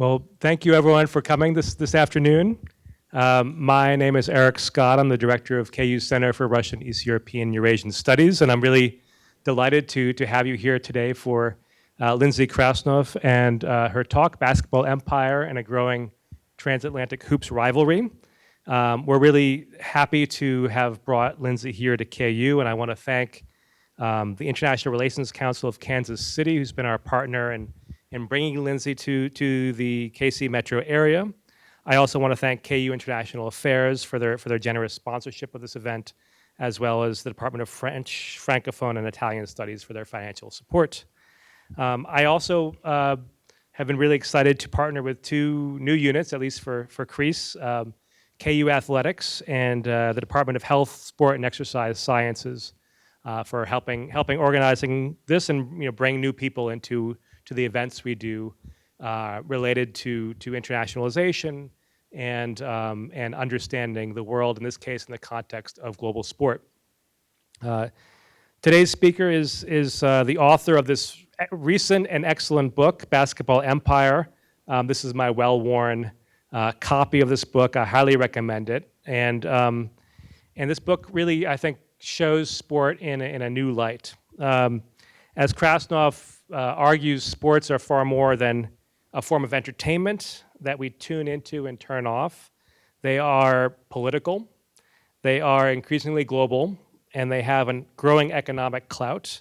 Well, thank you everyone for coming this afternoon. My name is Eric Scott. I'm the director of KU's Center for Russian, East European, Eurasian Studies, and I'm really delighted to have you here today for Lindsay Krasnoff and her talk, Basketball Empire and a Growing Transatlantic Hoops Rivalry. We're really happy to have brought Lindsay here to KU, and I want to thank the International Relations Council of Kansas City, who's been our partner in bringing Lindsay to the KC metro area. I also want to thank KU International Affairs for their generous sponsorship of this event, as well as the Department of French, Francophone, and Italian Studies for their financial support. I also have been really excited to partner with two new units, at least for CREASE, KU Athletics and the Department of Health, Sport, and Exercise Sciences for helping organizing this and bring new people into the events we do related to internationalization and understanding the world, in this case in the context of global sport. Today's speaker is the author of this recent and excellent book, Basketball Empire. This is my well-worn copy of this book. I highly recommend it. And this book really, I think, shows sport in a new light. As Krasnoff argues, sports are far more than a form of entertainment that we tune into and turn off. They are political, they are increasingly global, and they have a growing economic clout,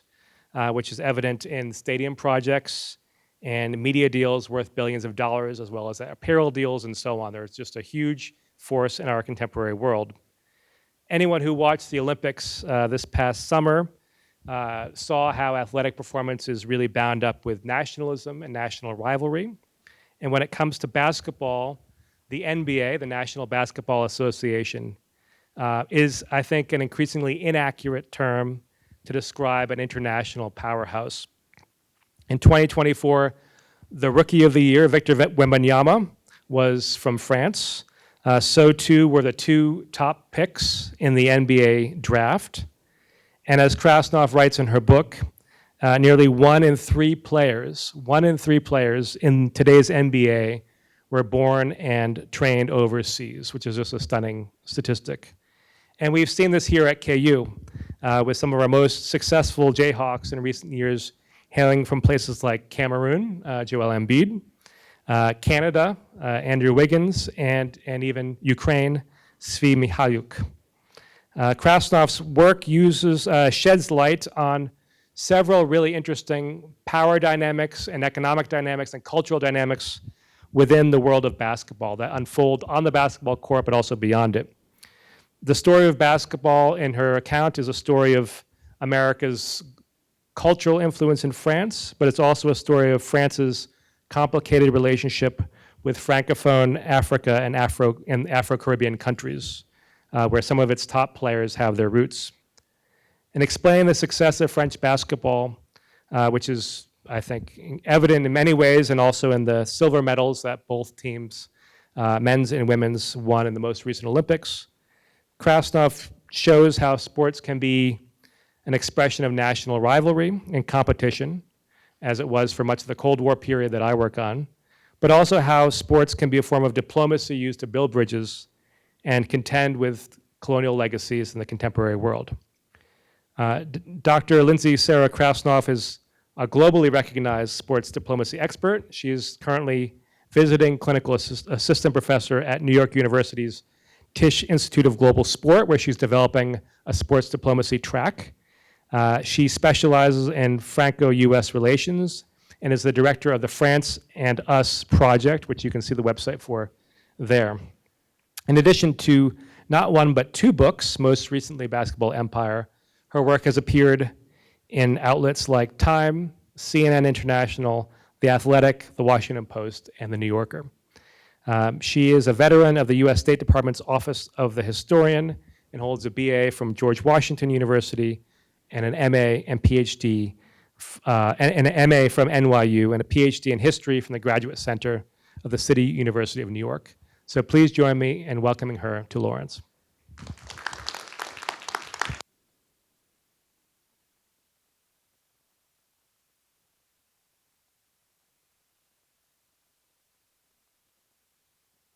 which is evident in stadium projects and media deals worth billions of dollars, as well as apparel deals and so on. There's just a huge force in our contemporary world. Anyone who watched the Olympics this past summer saw how athletic performance is really bound up with nationalism and national rivalry. And when it comes to basketball, the NBA, the National Basketball Association, is, I think, an increasingly inaccurate term to describe an international powerhouse. In 2024, the Rookie of the Year, Victor Wembanyama, was from France. So too were the two top picks in the NBA draft. And as Krasnoff writes in her book, nearly one in three players in today's NBA were born and trained overseas, which is just a stunning statistic. And we've seen this here at KU with some of our most successful Jayhawks in recent years hailing from places like Cameroon, Joel Embiid, Canada, Andrew Wiggins, and even Ukraine, Svi Mykhailiuk. Krasnoff's work sheds light on several really interesting power dynamics and economic dynamics and cultural dynamics within the world of basketball that unfold on the basketball court, but also beyond it. The story of basketball in her account is a story of America's cultural influence in France, but it's also a story of France's complicated relationship with Francophone Africa and Afro-Caribbean countries, where some of its top players have their roots. And explain the success of French basketball, which is, I think, evident in many ways, and also in the silver medals that both teams, men's and women's, won in the most recent Olympics. Krasnoff shows how sports can be an expression of national rivalry and competition, as it was for much of the Cold War period that I work on, but also how sports can be a form of diplomacy used to build bridges and contend with colonial legacies in the contemporary world. Dr. Lindsay Sarah Krasnoff is a globally recognized sports diplomacy expert. She is currently visiting clinical assistant professor at New York University's Tisch Institute of Global Sport, where she's developing a sports diplomacy track. She specializes in Franco-US relations and is the director of the France and Us project, which you can see the website for there. In addition to not one but two books, most recently Basketball Empire, her work has appeared in outlets like Time, CNN International, The Athletic, The Washington Post, and The New Yorker. She is a veteran of the US State Department's Office of the Historian and holds a BA from George Washington University and an MA and PhD, and an MA from NYU and a PhD in history from the Graduate Center of the City University of New York. So please join me in welcoming her to Lawrence.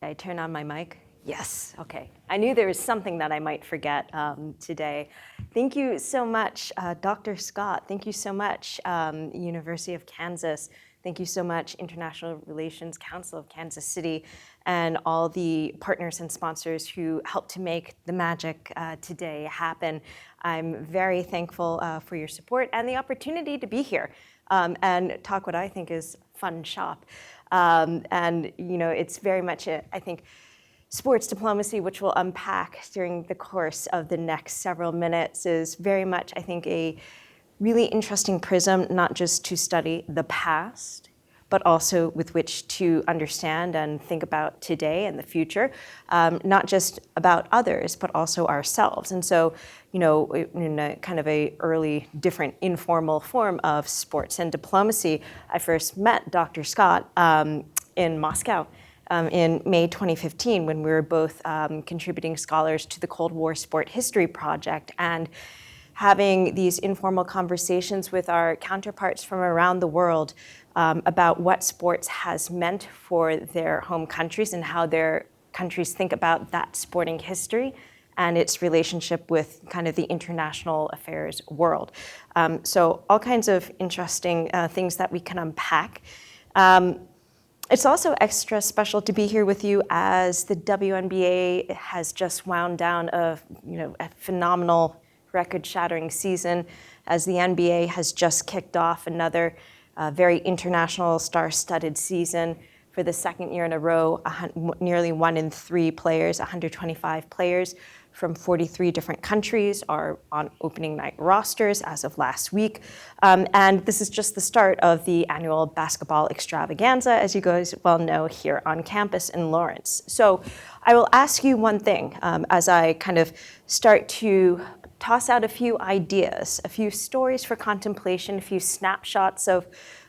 Did I turn on my mic? Yes, okay. I knew there was something that I might forget today. Thank you so much, Dr. Scott. Thank you so much, University of Kansas. Thank you so much, International Relations Council of Kansas City, and all the partners and sponsors who helped to make the magic today happen. I'm very thankful for your support and the opportunity to be here and talk what I think is fun shop. And it's very much, I think, sports diplomacy, which we'll unpack during the course of the next several minutes, is very much, I think, a really interesting prism, not just to study the past, but also with which to understand and think about today and the future, not just about others, but also ourselves. And so, in a kind of a early, different, informal form of sports and diplomacy, I first met Dr. Scott in Moscow in May 2015, when we were both contributing scholars to the Cold War Sport History Project, and having these informal conversations with our counterparts from around the world about what sports has meant for their home countries and how their countries think about that sporting history and its relationship with kind of the international affairs world. So all kinds of interesting things that we can unpack. It's also extra special to be here with you as the WNBA has just wound down a phenomenal record-shattering season, as the NBA has just kicked off another very international, star-studded season for the second year in a row. Nearly 1 in 3 players, 125 players from 43 different countries are on opening night rosters as of last week. And this is just the start of the annual basketball extravaganza, as you guys well know, here on campus in Lawrence. So I will ask you one thing as I kind of start to toss out a few ideas, a few stories for contemplation, a few snapshots of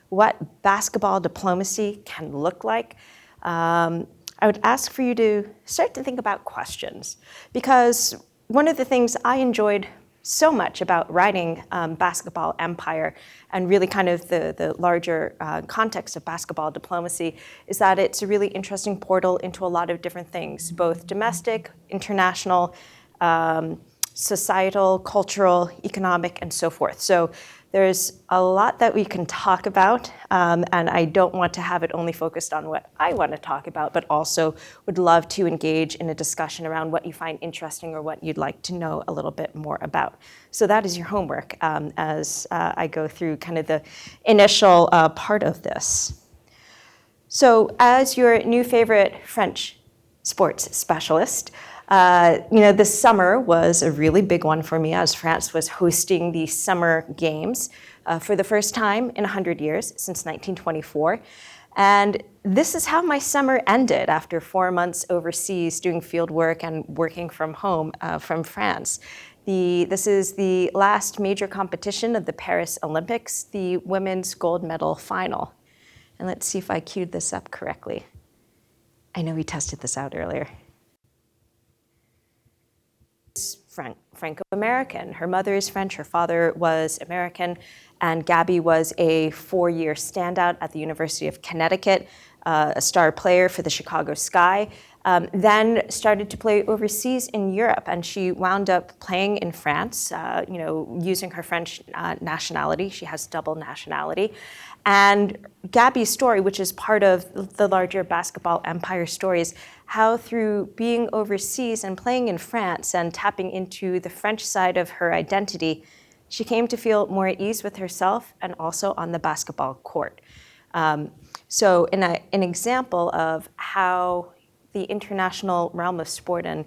what basketball diplomacy can look like. I would ask for you to start to think about questions, because one of the things I enjoyed so much about writing Basketball Empire and really kind of the larger context of basketball diplomacy is that it's a really interesting portal into a lot of different things, both domestic, international, societal, cultural, economic, and so forth. So there's a lot that we can talk about, and I don't want to have it only focused on what I want to talk about, but also would love to engage in a discussion around what you find interesting or what you'd like to know a little bit more about. So that is your homework as I go through kind of the initial part of this. So as your new favorite French sports specialist, this summer was a really big one for me, as France was hosting the Summer Games for the first time in 100 years, since 1924. And this is how my summer ended after 4 months overseas doing field work and working from home from France. This is the last major competition of the Paris Olympics, the women's gold medal final. And let's see if I queued this up correctly. I know we tested this out earlier. Franco-American. Her mother is French, her father was American, and Gabby was a 4-year standout at the University of Connecticut, a star player for the Chicago Sky, then started to play overseas in Europe, and she wound up playing in France, using her French nationality. She has double nationality. And Gabby's story, which is part of the larger Basketball Empire stories, how through being overseas and playing in France and tapping into the French side of her identity, she came to feel more at ease with herself and also on the basketball court. So an example of how the international realm of sport and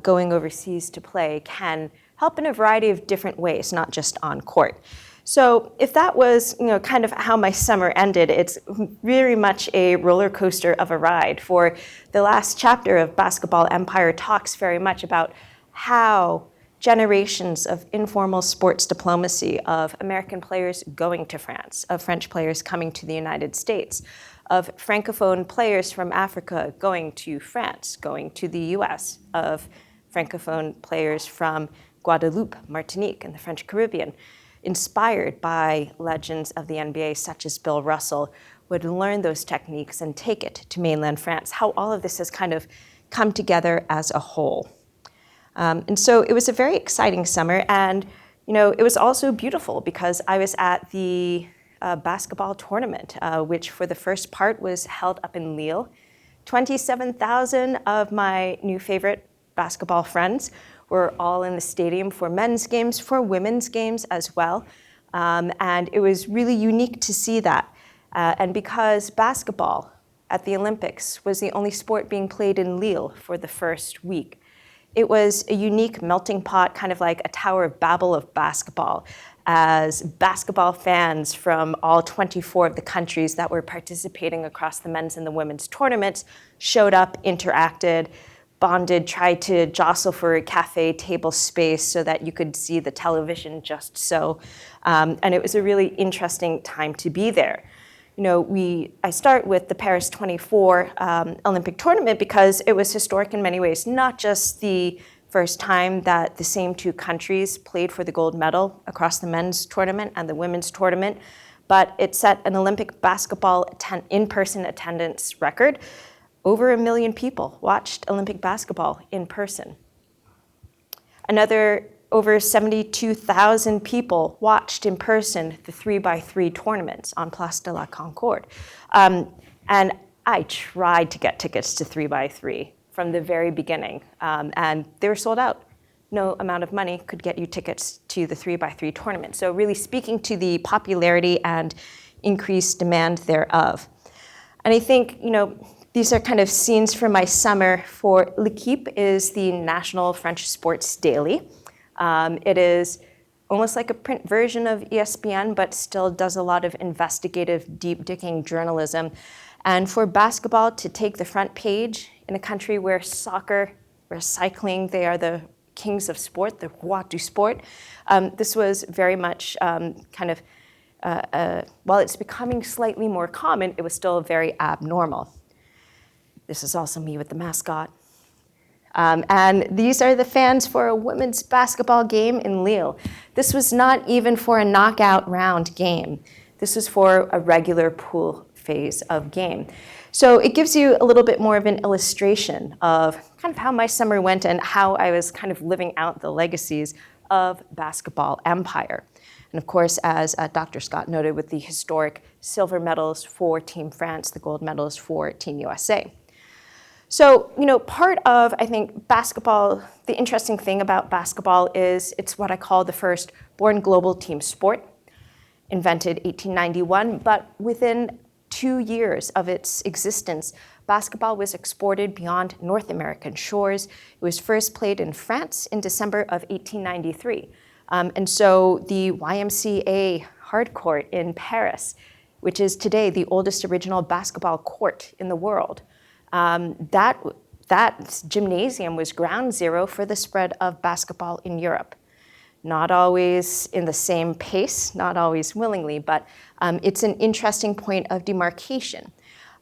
going overseas to play can help in a variety of different ways, not just on court. So if that was, kind of how my summer ended, it's very much a roller coaster of a ride. For the last chapter of Basketball Empire talks very much about how generations of informal sports diplomacy, of American players going to France, of French players coming to the United States, of francophone players from Africa going to France, going to the US, of francophone players from Guadeloupe, Martinique, and the French Caribbean, inspired by legends of the NBA such as Bill Russell, would learn those techniques and take it to mainland France, how all of this has kind of come together as a whole. And so it was a very exciting summer, and it was also beautiful because I was at the basketball tournament, which for the first part was held up in Lille. 27,000 of my new favorite basketball friends were all in the stadium for men's games, for women's games as well. And it was really unique to see that. And because basketball at the Olympics was the only sport being played in Lille for the first week, it was a unique melting pot, kind of like a Tower of Babel of basketball, as basketball fans from all 24 of the countries that were participating across the men's and the women's tournaments showed up, interacted, bonded, tried to jostle for a cafe table space so that you could see the television just so. And it was a really interesting time to be there. I start with the Paris 24 Olympic tournament because it was historic in many ways, not just the first time that the same two countries played for the gold medal across the men's tournament and the women's tournament, but it set an Olympic basketball in-person attendance record. Over 1 million people watched Olympic basketball in person. Over 72,000 people watched in person the 3x3 tournaments on Place de la Concorde. And I tried to get tickets to 3x3 from the very beginning, and they were sold out. No amount of money could get you tickets to the 3x3 tournament. So really speaking to the popularity and increased demand thereof. And I think, these are kind of scenes from my summer. For L'Équipe is the national French sports daily. It is almost like a print version of ESPN, but still does a lot of investigative, deep-digging journalism. And for basketball to take the front page in a country where soccer, where cycling, they are the kings of sport, the roi du sport, this was very much while it's becoming slightly more common, it was still very abnormal. This is also me with the mascot. And these are the fans for a women's basketball game in Lille. This was not even for a knockout round game. This was for a regular pool phase of game. So it gives you a little bit more of an illustration of kind of how my summer went and how I was kind of living out the legacies of basketball empire. And of course, as Dr. Scott noted, with the historic silver medals for Team France, the gold medals for Team USA. So, part of, I think, basketball, the interesting thing about basketball is it's what I call the first born global team sport, invented 1891, but within 2 years of its existence, basketball was exported beyond North American shores. It was first played in France in December of 1893. And so the YMCA hard court in Paris, which is today the oldest original basketball court in the world, that gymnasium was ground zero for the spread of basketball in Europe. Not always in the same pace, not always willingly, but it's an interesting point of demarcation.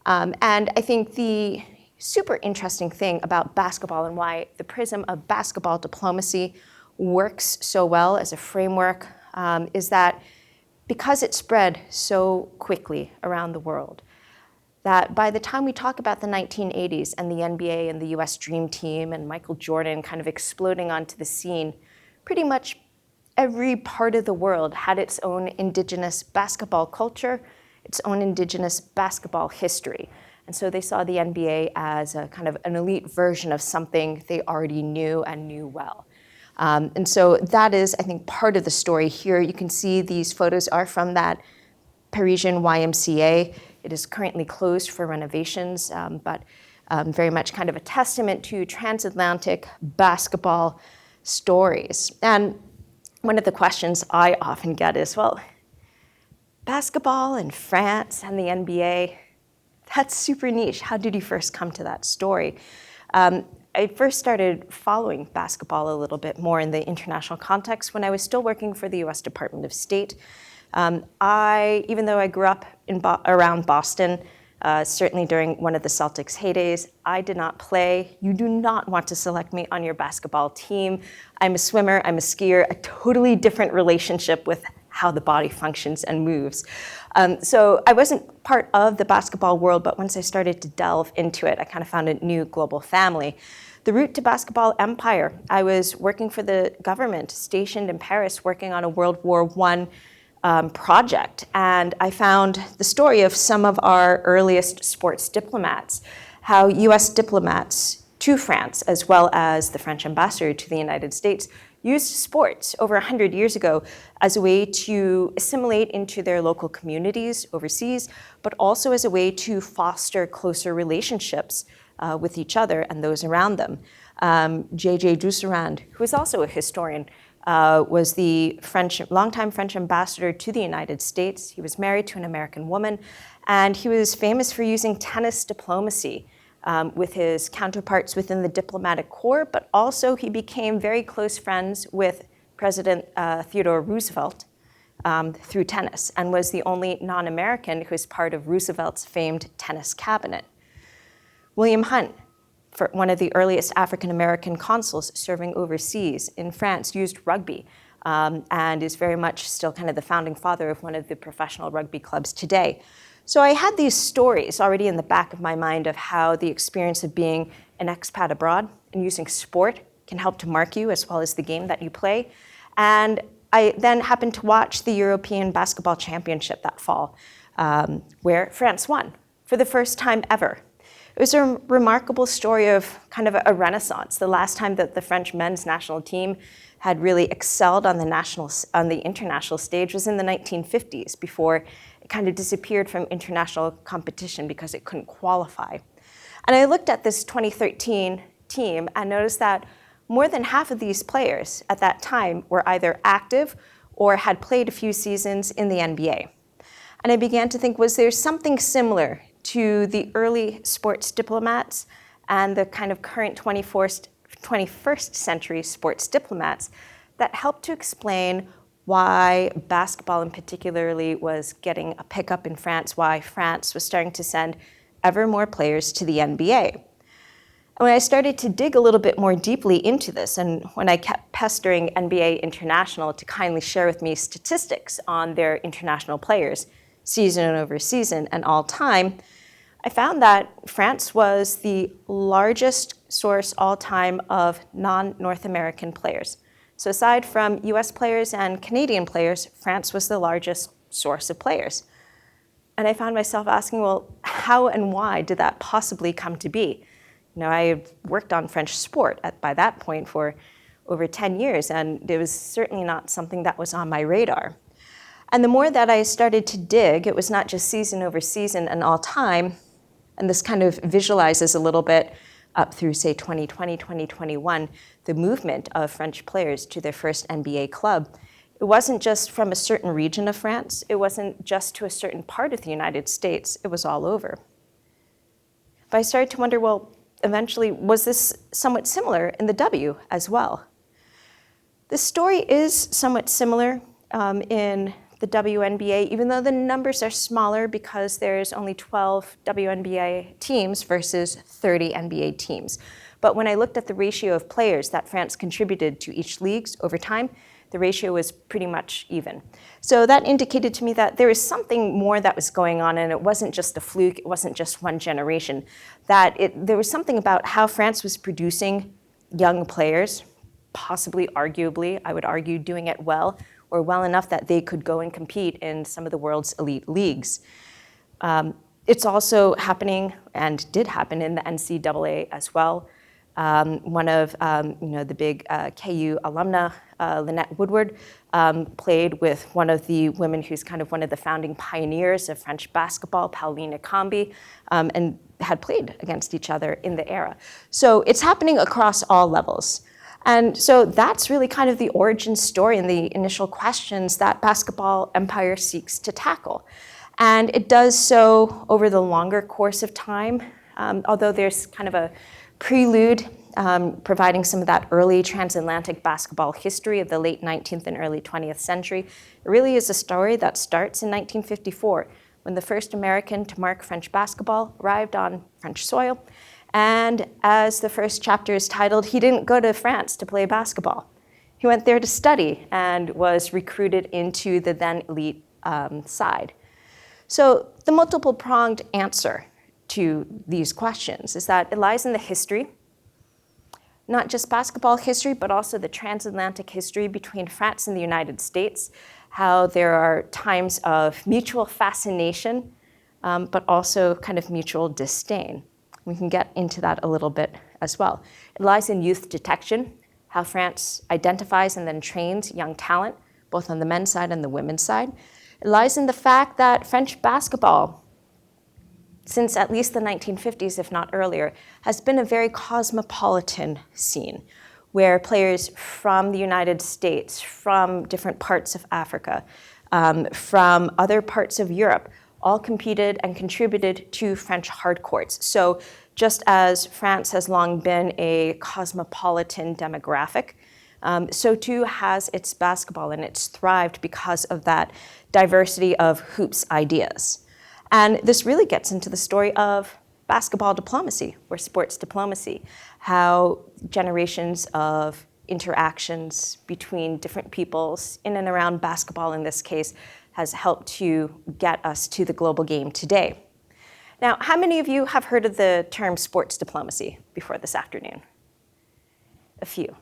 And I think the super interesting thing about basketball and why the prism of basketball diplomacy works so well as a framework is that because it spread so quickly around the world, that by the time we talk about the 1980s and the NBA and the US Dream Team and Michael Jordan kind of exploding onto the scene, pretty much every part of the world had its own indigenous basketball culture, its own indigenous basketball history. And so they saw the NBA as a kind of an elite version of something they already knew and knew well. And so that is, I think, part of the story here. You can see these photos are from that Parisian YMCA. It is currently closed for renovations, but very much kind of a testament to transatlantic basketball stories. And one of the questions I often get is, well, basketball in France and the NBA, that's super niche. How did you first come to that story? I first started following basketball a little bit more in the international context when I was still working for the US Department of State. Even though I grew up around Boston, certainly during one of the Celtics' heydays, I did not play. You do not want to select me on your basketball team. I'm a swimmer, I'm a skier, a totally different relationship with how the body functions and moves. So I wasn't part of the basketball world, but once I started to delve into it, I kind of found a new global family. The route to basketball empire, I was working for the government, stationed in Paris, working on a World War I project. And I found the story of some of our earliest sports diplomats, how US diplomats to France, as well as the French ambassador to the United States, used sports over 100 years ago as a way to assimilate into their local communities overseas, but also as a way to foster closer relationships with each other and those around them. J.J. Dusserand, who is also a historian, was the longtime French ambassador to the United States. He was married to an American woman, and he was famous for using tennis diplomacy with his counterparts within the diplomatic corps, but also he became very close friends with President Theodore Roosevelt through tennis, and was the only non-American who was part of Roosevelt's famed tennis cabinet. William Hunt, one of the earliest African-American consuls serving overseas in France, used rugby and is very much still kind of the founding father of one of the professional rugby clubs today. So I had these stories already in the back of my mind of how the experience of being an expat abroad and using sport can help to mark you as well as the game that you play. And I then happened to watch the European Basketball Championship that fall, where France won for the first time ever. It was a remarkable story of kind of a renaissance. The last time that the French men's national team had really excelled on the international stage was in the 1950s, before it kind of disappeared from international competition because it couldn't qualify. And I looked at this 2013 team and noticed that more than half of these players at that time were either active or had played a few seasons in the NBA. And I began to think, was there something similar to the early sports diplomats and the kind of current 21st century sports diplomats that helped to explain why basketball in particularly was getting a pickup in France, why France was starting to send ever more players to the NBA. And when I started to dig a little bit more deeply into this, and when I kept pestering NBA International to kindly share with me statistics on their international players, season over season and all time, I found that France was the largest source all time of non-North American players. So aside from US players and Canadian players, France was the largest source of players. And I found myself asking, well, how and why did that possibly come to be? You know, I had worked on French sport by that point for over 10 years, and it was certainly not something that was on my radar. And the more that I started to dig, it was not just season over season and all time, and this kind of visualizes a little bit up through, say, 2020, 2021, the movement of French players to their first NBA club. It wasn't just from a certain region of France. It wasn't just to a certain part of the United States. It was all over. But I started to wonder, well, eventually, was this somewhat similar in the W as well? The story is somewhat similar in the WNBA, even though the numbers are smaller because there's only 12 WNBA teams versus 30 NBA teams. But when I looked at the ratio of players that France contributed to each league over time, the ratio was pretty much even. So that indicated to me that there was something more that was going on, and it wasn't just a fluke, it wasn't just one generation, that there was something about how France was producing young players, possibly, arguably, I would argue, doing it well, or well enough that they could go and compete in some of the world's elite leagues. It's also happening, and did happen, in the NCAA as well. One of the big KU alumna, Lynette Woodward, played with one of the women who's kind of one of the founding pioneers of French basketball, Pauline Ekambi, and had played against each other in the era. So it's happening across all levels. And so that's really kind of the origin story and the initial questions that Basketball Empire seeks to tackle. And it does so over the longer course of time, although there's kind of a prelude providing some of that early transatlantic basketball history of the late 19th and early 20th century. It really is a story that starts in 1954, when the first American to mark French basketball arrived on French soil. And as the first chapter is titled, he didn't go to France to play basketball. He went there to study and was recruited into the then elite side. So the multiple-pronged answer to these questions is that it lies in the history, not just basketball history, but also the transatlantic history between France and the United States, how there are times of mutual fascination, but also kind of mutual disdain. We can get into that a little bit as well. It lies in youth detection, how France identifies and then trains young talent, both on the men's side and the women's side. It lies in the fact that French basketball, since at least the 1950s, if not earlier, has been a very cosmopolitan scene where players from the United States, from different parts of Africa, from other parts of Europe, all competed and contributed to French hard courts. So just as France has long been a cosmopolitan demographic, so too has its basketball, and it's thrived because of that diversity of hoops ideas. And this really gets into the story of basketball diplomacy, or sports diplomacy, how generations of interactions between different peoples in and around basketball in this case has helped to get us to the global game today. Now, how many of you have heard of the term sports diplomacy before this afternoon? A few.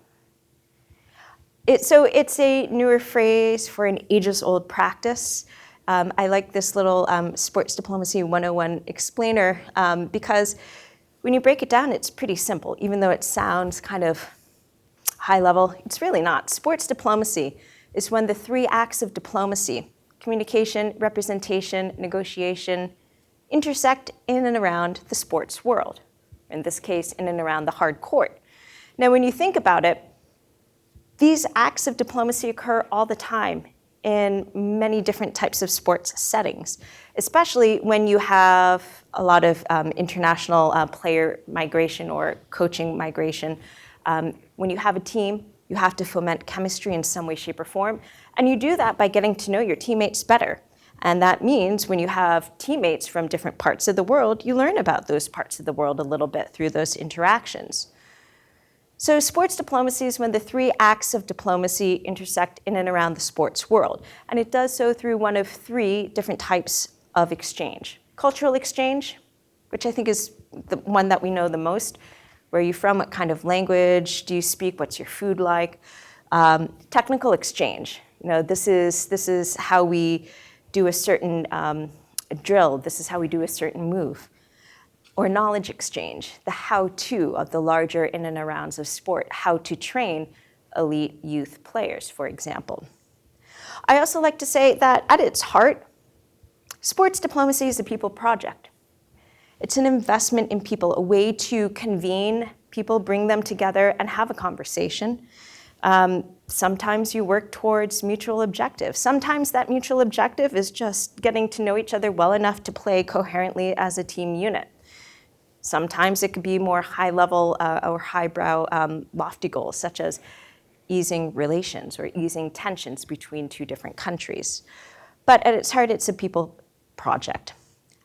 So it's a newer phrase for an ages-old practice. I like this little Sports Diplomacy 101 explainer because when you break it down, it's pretty simple. Even though it sounds kind of high level, it's really not. Sports diplomacy is when the three acts of diplomacy, communication, representation, negotiation, intersect in and around the sports world. In this case, in and around the hard court. Now, when you think about it, these acts of diplomacy occur all the time in many different types of sports settings, especially when you have a lot of international player migration or coaching migration. When you have a team, you have to foment chemistry in some way, shape, or form. And you do that by getting to know your teammates better. And that means when you have teammates from different parts of the world, you learn about those parts of the world a little bit through those interactions. So sports diplomacy is when the three acts of diplomacy intersect in and around the sports world. And it does so through one of three different types of exchange. Cultural exchange, which I think is the one that we know the most. Where are you from? What kind of language do you speak? What's your food like? Technical exchange. This is how we do a certain drill. This is how we do a certain move. Or knowledge exchange, the how-to of the larger in and arounds of sport, how to train elite youth players, for example. I also like to say that at its heart, sports diplomacy is a people project. It's an investment in people, a way to convene people, bring them together, and have a conversation. Sometimes you work towards mutual objectives. Sometimes that mutual objective is just getting to know each other well enough to play coherently as a team unit. Sometimes it could be more high-level or highbrow lofty goals, such as easing relations or easing tensions between two different countries. But at its heart, it's a people project.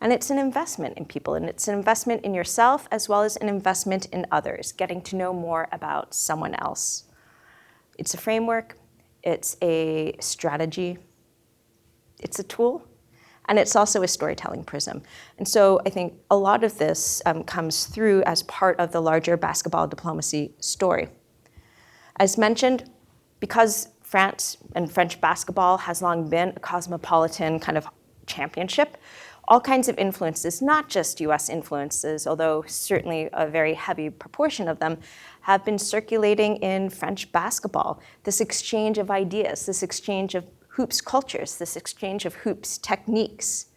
And it's an investment in people, and it's an investment in yourself as well as an investment in others, getting to know more about someone else. It's a framework, it's a strategy, it's a tool, and it's also a storytelling prism. And so I think a lot of this comes through as part of the larger basketball diplomacy story. As mentioned, because France and French basketball has long been a cosmopolitan kind of championship, all kinds of influences, not just US influences, although certainly a very heavy proportion of them, have been circulating in French basketball. This exchange of ideas, this exchange of hoops cultures, this exchange of hoops techniques.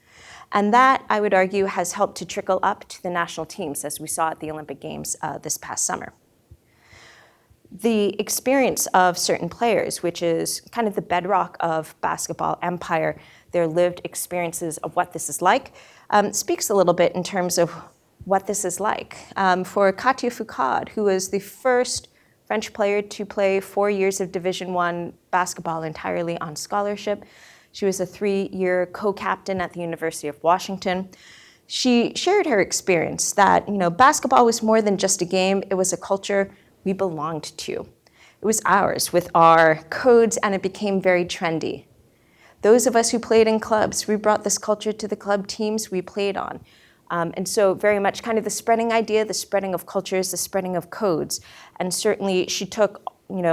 And that, I would argue, has helped to trickle up to the national teams, as we saw at the Olympic Games this past summer. The experience of certain players, which is kind of the bedrock of basketball empire, their lived experiences of what this is like, speaks a little bit in terms of what this is like. For Katia Foucaud, who was the first French player to play 4 years of Division I basketball entirely on scholarship. She was a 3-year co-captain at the University of Washington. She shared her experience that, basketball was more than just a game, it was a culture we belonged to. It was ours with our codes, and it became very trendy. Those of us who played in clubs, we brought this culture to the club teams we played on. And so very much kind of the spreading idea, the spreading of cultures, the spreading of codes. And certainly she took,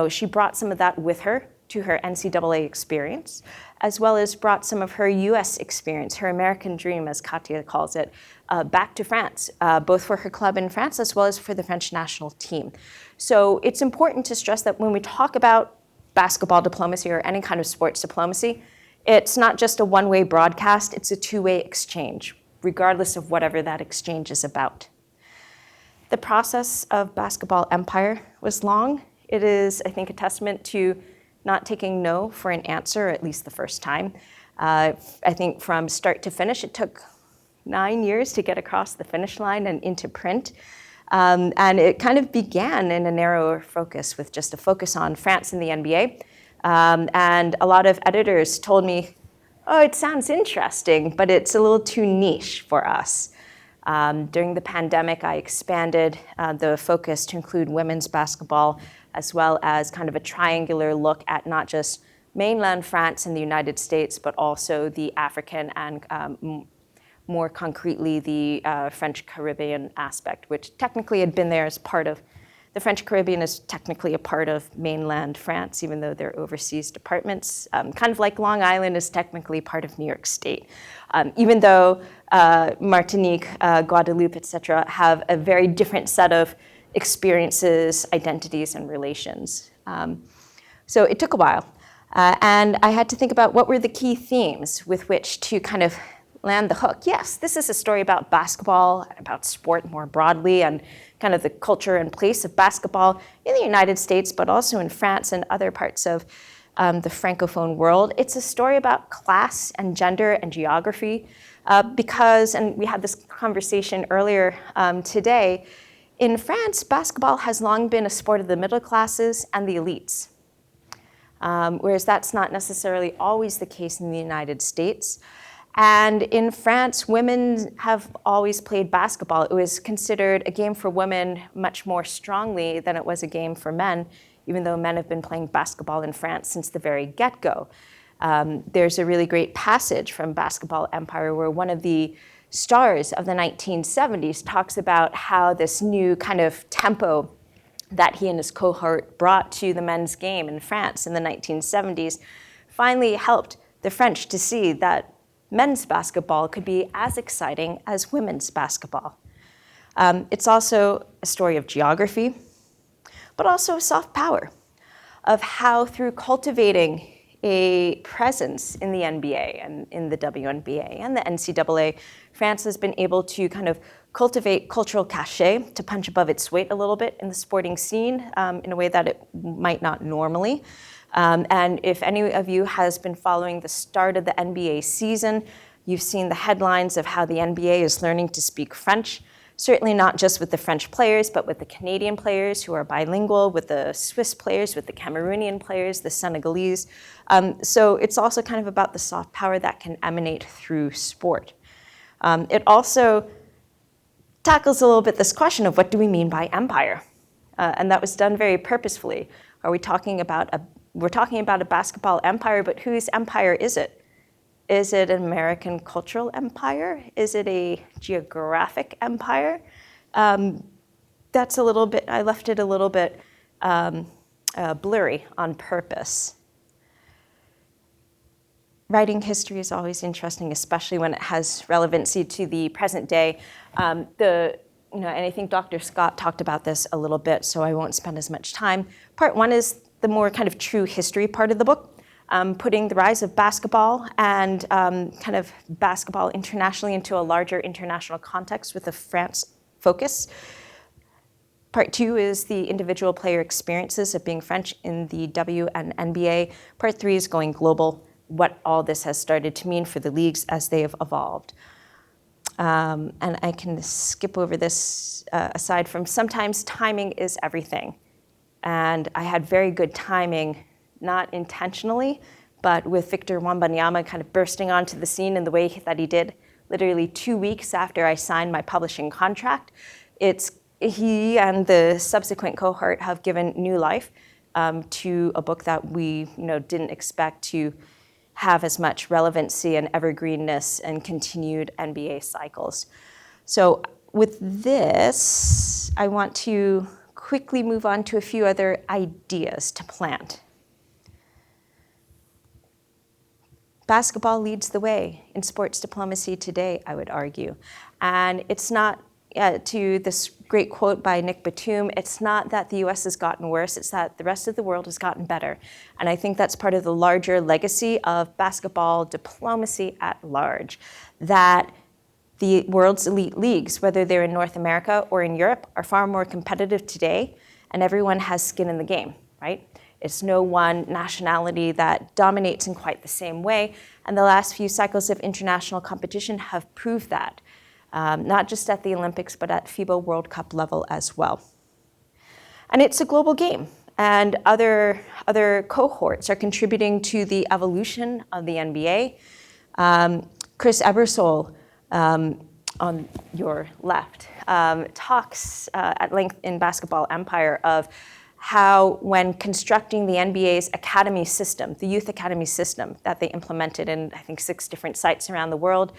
she brought some of that with her to her NCAA experience, as well as brought some of her US experience, her American dream, as Katya calls it, back to France, both for her club in France as well as for the French national team. So it's important to stress that when we talk about basketball diplomacy or any kind of sports diplomacy, it's not just a one-way broadcast, it's a two-way exchange, regardless of whatever that exchange is about. The process of basketball empire was long. It is, I think, a testament to not taking no for an answer, at least the first time. I think from start to finish, it took 9 years to get across the finish line and into print. And it kind of began in a narrower focus with just a focus on France and the NBA. And a lot of editors told me, oh, it sounds interesting, but it's a little too niche for us. During the pandemic, I expanded the focus to include women's basketball, as well as kind of a triangular look at not just mainland France and the United States, but also the African and more concretely the French Caribbean aspect, which technically had been there as part of, the French Caribbean is technically a part of mainland France, even though they're overseas departments, kind of like Long Island is technically part of New York State. Even though Martinique, Guadeloupe, et cetera, have a very different set of experiences, identities, and relations. So it took a while. And I had to think about what were the key themes with which to kind of land the hook. Yes, this is a story about basketball, about sport more broadly, and kind of the culture and place of basketball in the United States, but also in France and other parts of the francophone world. It's a story about class and gender and geography because, and we had this conversation earlier today, in France, basketball has long been a sport of the middle classes and the elites, whereas that's not necessarily always the case in the United States. And in France, women have always played basketball. It was considered a game for women much more strongly than it was a game for men, even though men have been playing basketball in France since the very get-go. There's a really great passage from Basketball Empire where one of the stars of the 1970s talks about how this new kind of tempo that he and his cohort brought to the men's game in France in the 1970s finally helped the French to see that men's basketball could be as exciting as women's basketball. It's also a story of geography, but also soft power, of how through cultivating a presence in the NBA and in the WNBA and the NCAA, France has been able to kind of cultivate cultural cachet to punch above its weight a little bit in the sporting scene in a way that it might not normally. And if any of you has been following the start of the NBA season, you've seen the headlines of how the NBA is learning to speak French, certainly not just with the French players, but with the Canadian players who are bilingual, with the Swiss players, with the Cameroonian players, the Senegalese. So it's also kind of about the soft power that can emanate through sport. It also tackles a little bit this question of what do we mean by empire? And that was done very purposefully. Are we talking about we're talking about a basketball empire, but whose empire is it? Is it an American cultural empire? Is it a geographic empire? That's a little bit, I left it a little bit blurry on purpose. Writing history is always interesting, especially when it has relevancy to the present day. And I think Dr. Scott talked about this a little bit, so I won't spend as much time. Part one is the more kind of true history part of the book, putting the rise of basketball and kind of basketball internationally into a larger international context with a France focus. Part two is the individual player experiences of being French in the W and NBA. Part three is going global, what all this has started to mean for the leagues as they have evolved. And I can skip over this aside from sometimes timing is everything. And I had very good timing, not intentionally, but with Victor Wembanyama kind of bursting onto the scene in the way that he did, literally 2 weeks after I signed my publishing contract. He and the subsequent cohort have given new life to a book that we didn't expect to have as much relevancy and evergreenness and continued NBA cycles. So with this, I want to quickly move on to a few other ideas to plant. Basketball leads the way in sports diplomacy today, I would argue. And it's not, to this great quote by Nick Batum, it's not that the US has gotten worse, it's that the rest of the world has gotten better. And I think that's part of the larger legacy of basketball diplomacy at large, that the world's elite leagues, whether they're in North America or in Europe, are far more competitive today, and everyone has skin in the game, right? It's no one nationality that dominates in quite the same way, and the last few cycles of international competition have proved that, not just at the Olympics, but at FIBA World Cup level as well. And it's a global game, and other cohorts are contributing to the evolution of the NBA. Chris Ebersole, on your left, talks at length in Basketball Empire of how when constructing the NBA's academy system, the youth academy system that they implemented in, I think, 6 different sites around the world,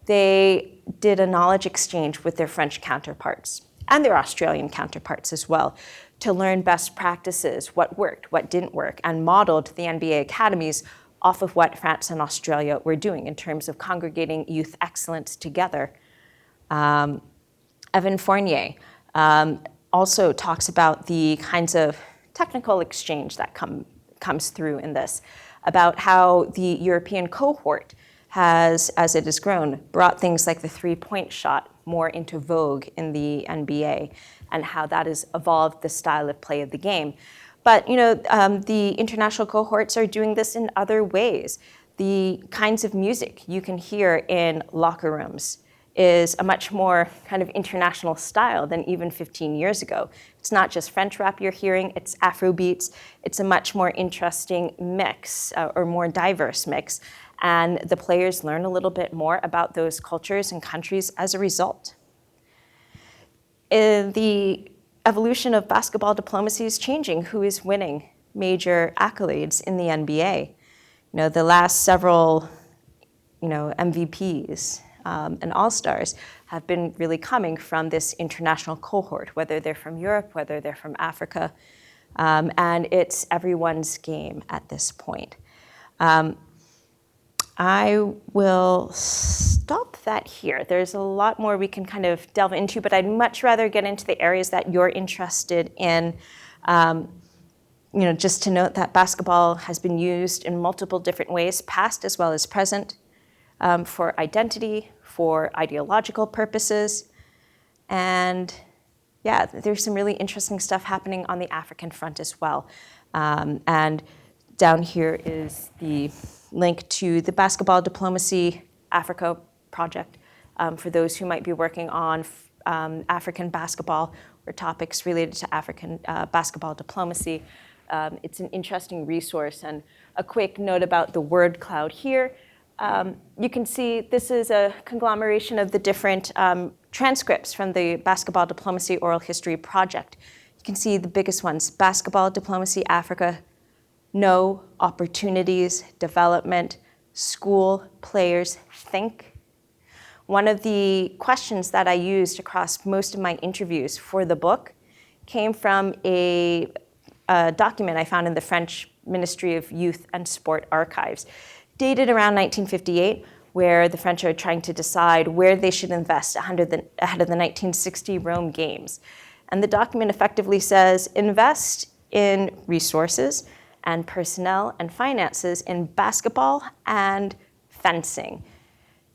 they did a knowledge exchange with their French counterparts and their Australian counterparts as well to learn best practices, what worked, what didn't work, and modeled the NBA academies off of what France and Australia were doing in terms of congregating youth excellence together. Evan Fournier also talks about the kinds of technical exchange that comes through in this, about how the European cohort has, as it has grown, brought things like the three-point shot more into vogue in the NBA, and how that has evolved the style of play of the game. But the international cohorts are doing this in other ways. The kinds of music you can hear in locker rooms is a much more kind of international style than even 15 years ago. It's not just French rap you're hearing, it's Afro beats. It's a much more interesting mix, or more diverse mix. And the players learn a little bit more about those cultures and countries as a result. The evolution of basketball diplomacy is changing. Who is winning major accolades in the NBA? The last several, MVPs and all-stars have been really coming from this international cohort, whether they're from Europe, whether they're from Africa, and it's everyone's game at this point. I will stop that here. There's a lot more we can kind of delve into, but I'd much rather get into the areas that you're interested in. Just to note that basketball has been used in multiple different ways, past as well as present, for identity, for ideological purposes. And yeah, there's some really interesting stuff happening on the African front as well. And down here is the link to the Basketball Diplomacy Africa project for those who might be working on African basketball or topics related to African basketball diplomacy. It's an interesting resource. And a quick note about the word cloud here. You can see this is a conglomeration of the different transcripts from the Basketball Diplomacy Oral History Project. You can see the biggest ones: Basketball Diplomacy Africa, No, Opportunities, Development, School, Players, Think. One of the questions that I used across most of my interviews for the book came from a document I found in the French Ministry of Youth and Sport archives, dated around 1958, where the French are trying to decide where they should invest ahead of the 1960 Rome Games. And the document effectively says, invest in resources and personnel and finances in basketball and fencing.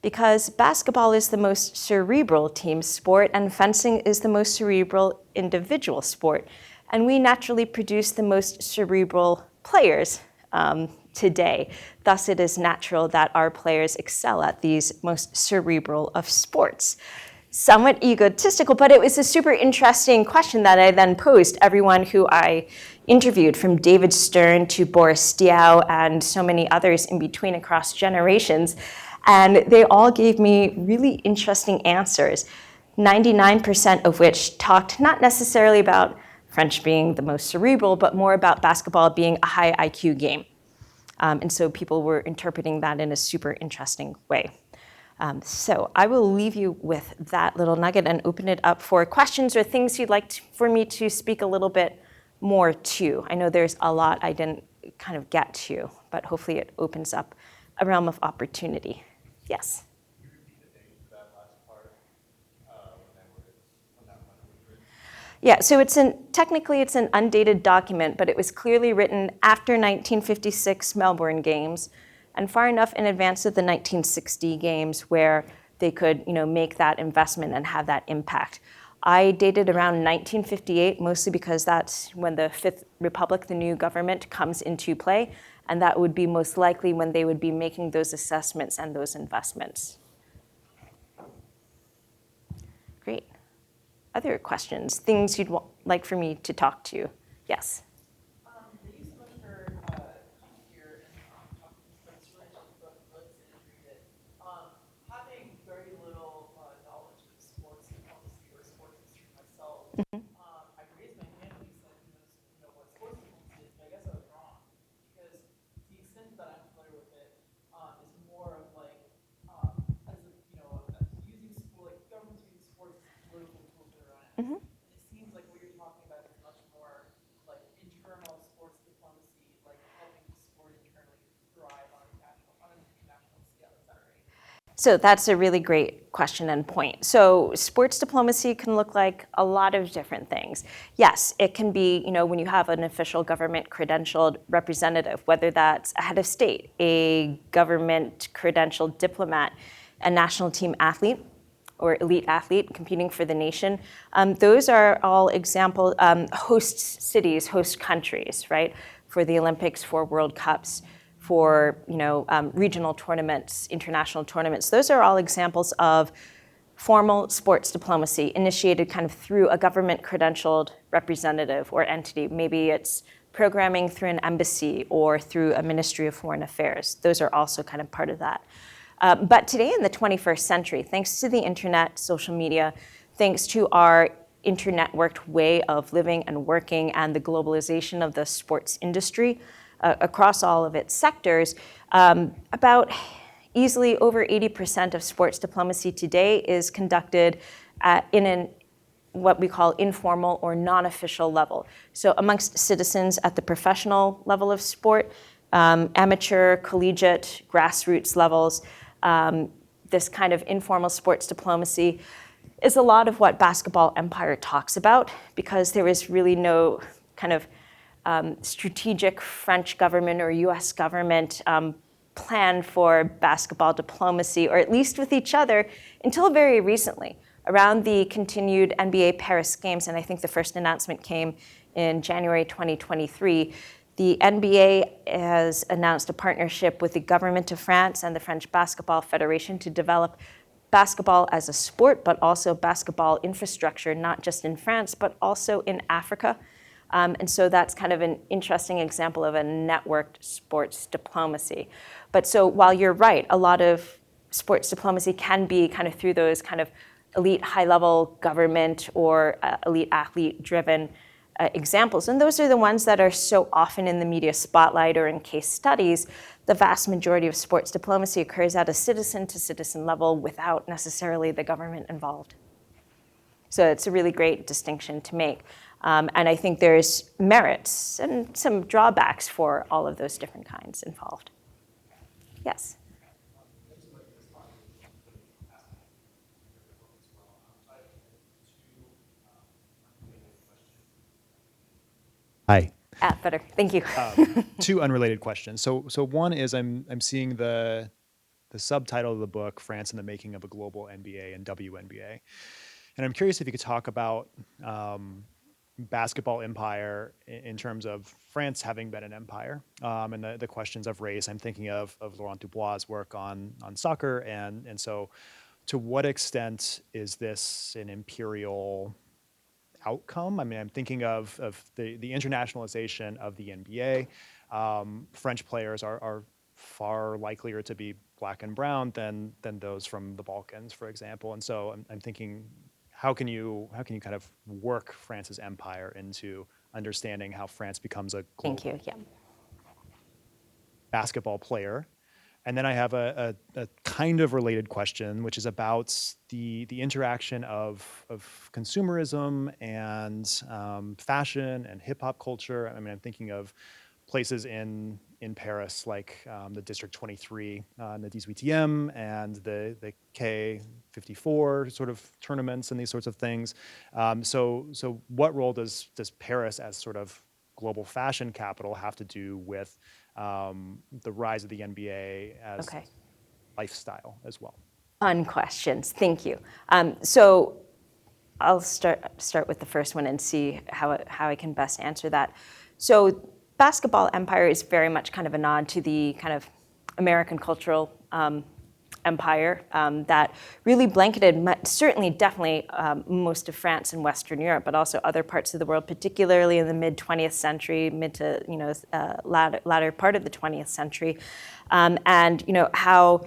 Because basketball is the most cerebral team sport and fencing is the most cerebral individual sport. And we naturally produce the most cerebral players today. Thus, it is natural that our players excel at these most cerebral of sports. Somewhat egotistical, but it was a super interesting question that I then posed everyone who I interviewed, from David Stern to Boris Diaw and so many others in between across generations. And they all gave me really interesting answers, 99% of which talked not necessarily about French being the most cerebral, but more about basketball being a high IQ game. And so people were interpreting that in a super interesting way. So I will leave you with that little nugget and open it up for questions or things you'd like for me to speak a little bit more to. I know there's a lot I didn't kind of get to, but hopefully it opens up a realm of opportunity. Yes? Can you repeat the date for that last part, when that letter was written? Yeah, so technically it's an undated document, but it was clearly written after 1956 Melbourne Games and far enough in advance of the 1960 Games where they could, make that investment and have that impact. I dated around 1958, mostly because that's when the Fifth Republic, the new government, comes into play, and that would be most likely when they would be making those assessments and those investments. Great. Other questions, things you'd like for me to talk to? Yes? Thank you so much for coming here and talking to us. It's really interesting book and read it. Having very little knowledge of sports policy or sports history myself, I raised my hand when you said what sports policy is, but I guess I was wrong because to the extent that I'm familiar with it is more of like as a, using sport, like governments using sports as political tools for their own ends. It seems like what you're talking about is much more like internal sports diplomacy, like helping the sport internally thrive on an international scale. Is that right? So that's a really great question and point. So sports diplomacy can look like a lot of different things. Yes, it can be, when you have an official government credentialed representative, whether that's a head of state, a government credentialed diplomat, a national team athlete, or elite athlete competing for the nation. Those are all example host cities, host countries, right? For the Olympics, for World Cups, for regional tournaments, international tournaments. Those are all examples of formal sports diplomacy initiated kind of through a government credentialed representative or entity. Maybe it's programming through an embassy or through a Ministry of Foreign Affairs. Those are also kind of part of that. But today in the 21st century, thanks to the internet, social media, thanks to our internet-worked way of living and working and the globalization of the sports industry across all of its sectors, about easily over 80% of sports diplomacy today is conducted in what we call informal or non-official level. So amongst citizens at the professional level of sport, amateur, collegiate, grassroots levels, this kind of informal sports diplomacy is a lot of what Basketball Empire talks about, because there is really no kind of strategic French government or US government plan for basketball diplomacy, or at least with each other, until very recently, around the continued NBA Paris Games, and I think the first announcement came in January 2023. The NBA has announced a partnership with the government of France and the French Basketball Federation to develop basketball as a sport, but also basketball infrastructure, not just in France, but also in Africa. And so that's kind of an interesting example of a networked sports diplomacy. But so while you're right, a lot of sports diplomacy can be kind of through those kind of elite high-level government or elite athlete-driven examples. And those are the ones that are so often in the media spotlight or in case studies. The vast majority of sports diplomacy occurs at a citizen-to-citizen level without necessarily the government involved. So it's a really great distinction to make. And I think there's merits and some drawbacks for all of those different kinds involved. Yes? Hi. Better. Thank you. Two unrelated questions. So one is I'm seeing the subtitle of the book, France in the Making of a Global NBA and WNBA. And I'm curious if you could talk about basketball empire in terms of France having been an empire, and the questions of race. I'm thinking of Laurent Dubois' work on soccer, and so to what extent is this an imperial outcome? I mean, I'm thinking of the internationalization of the NBA. French players are far likelier to be black and brown than those from the Balkans, for example. And so I'm thinking, how can you kind of work France's empire into understanding how France becomes a global Thank you. Yeah. basketball player? And then I have a kind of related question, which is about the interaction of consumerism and fashion and hip hop culture. I mean, I'm thinking of places in Paris like the District 23 and the 18 and the K54 sort of tournaments and these sorts of things. So what role does Paris as sort of global fashion capital have to do with the rise of the NBA as Okay. lifestyle as well? Fun questions. Thank you. So I'll start with the first one and see how I can best answer that. So basketball empire is very much kind of a nod to the kind of American cultural empire that really blanketed, certainly, definitely most of France and Western Europe, but also other parts of the world, particularly in the mid 20th century, mid to latter part of the 20th century, and how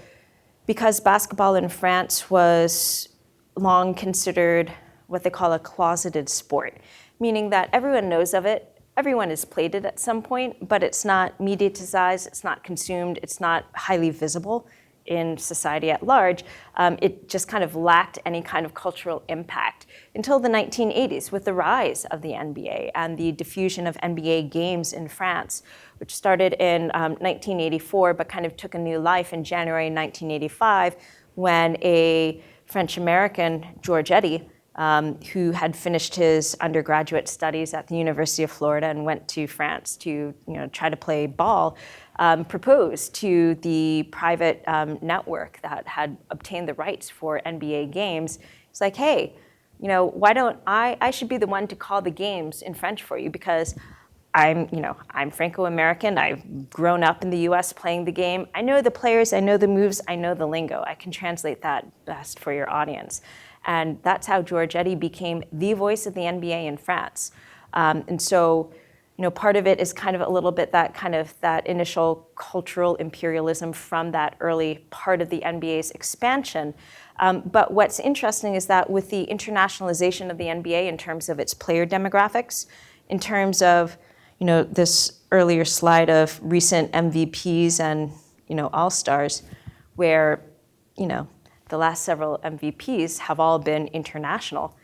because basketball in France was long considered what they call a closeted sport, meaning that everyone knows of it. Everyone has played it at some point, but it's not mediatized, it's not consumed, it's not highly visible in society at large. It just kind of lacked any kind of cultural impact until the 1980s with the rise of the NBA and the diffusion of NBA games in France, which started in 1984 but kind of took a new life in January 1985 when a French-American, George Eddy, who had finished his undergraduate studies at the University of Florida and went to France to try to play ball, proposed to the private network that had obtained the rights for NBA games. It's like, hey, why don't I should be the one to call the games in French for you because I'm Franco-American. I've grown up in the U.S. playing the game. I know the players, I know the moves, I know the lingo. I can translate that best for your audience. And that's how George Eddy became the voice of the NBA in France. And so, part of it is kind of a little bit that initial cultural imperialism from that early part of the NBA's expansion. But what's interesting is that with the internationalization of the NBA in terms of its player demographics, in terms of, this earlier slide of recent MVPs and, all-stars, where, the last several MVPs have all been international.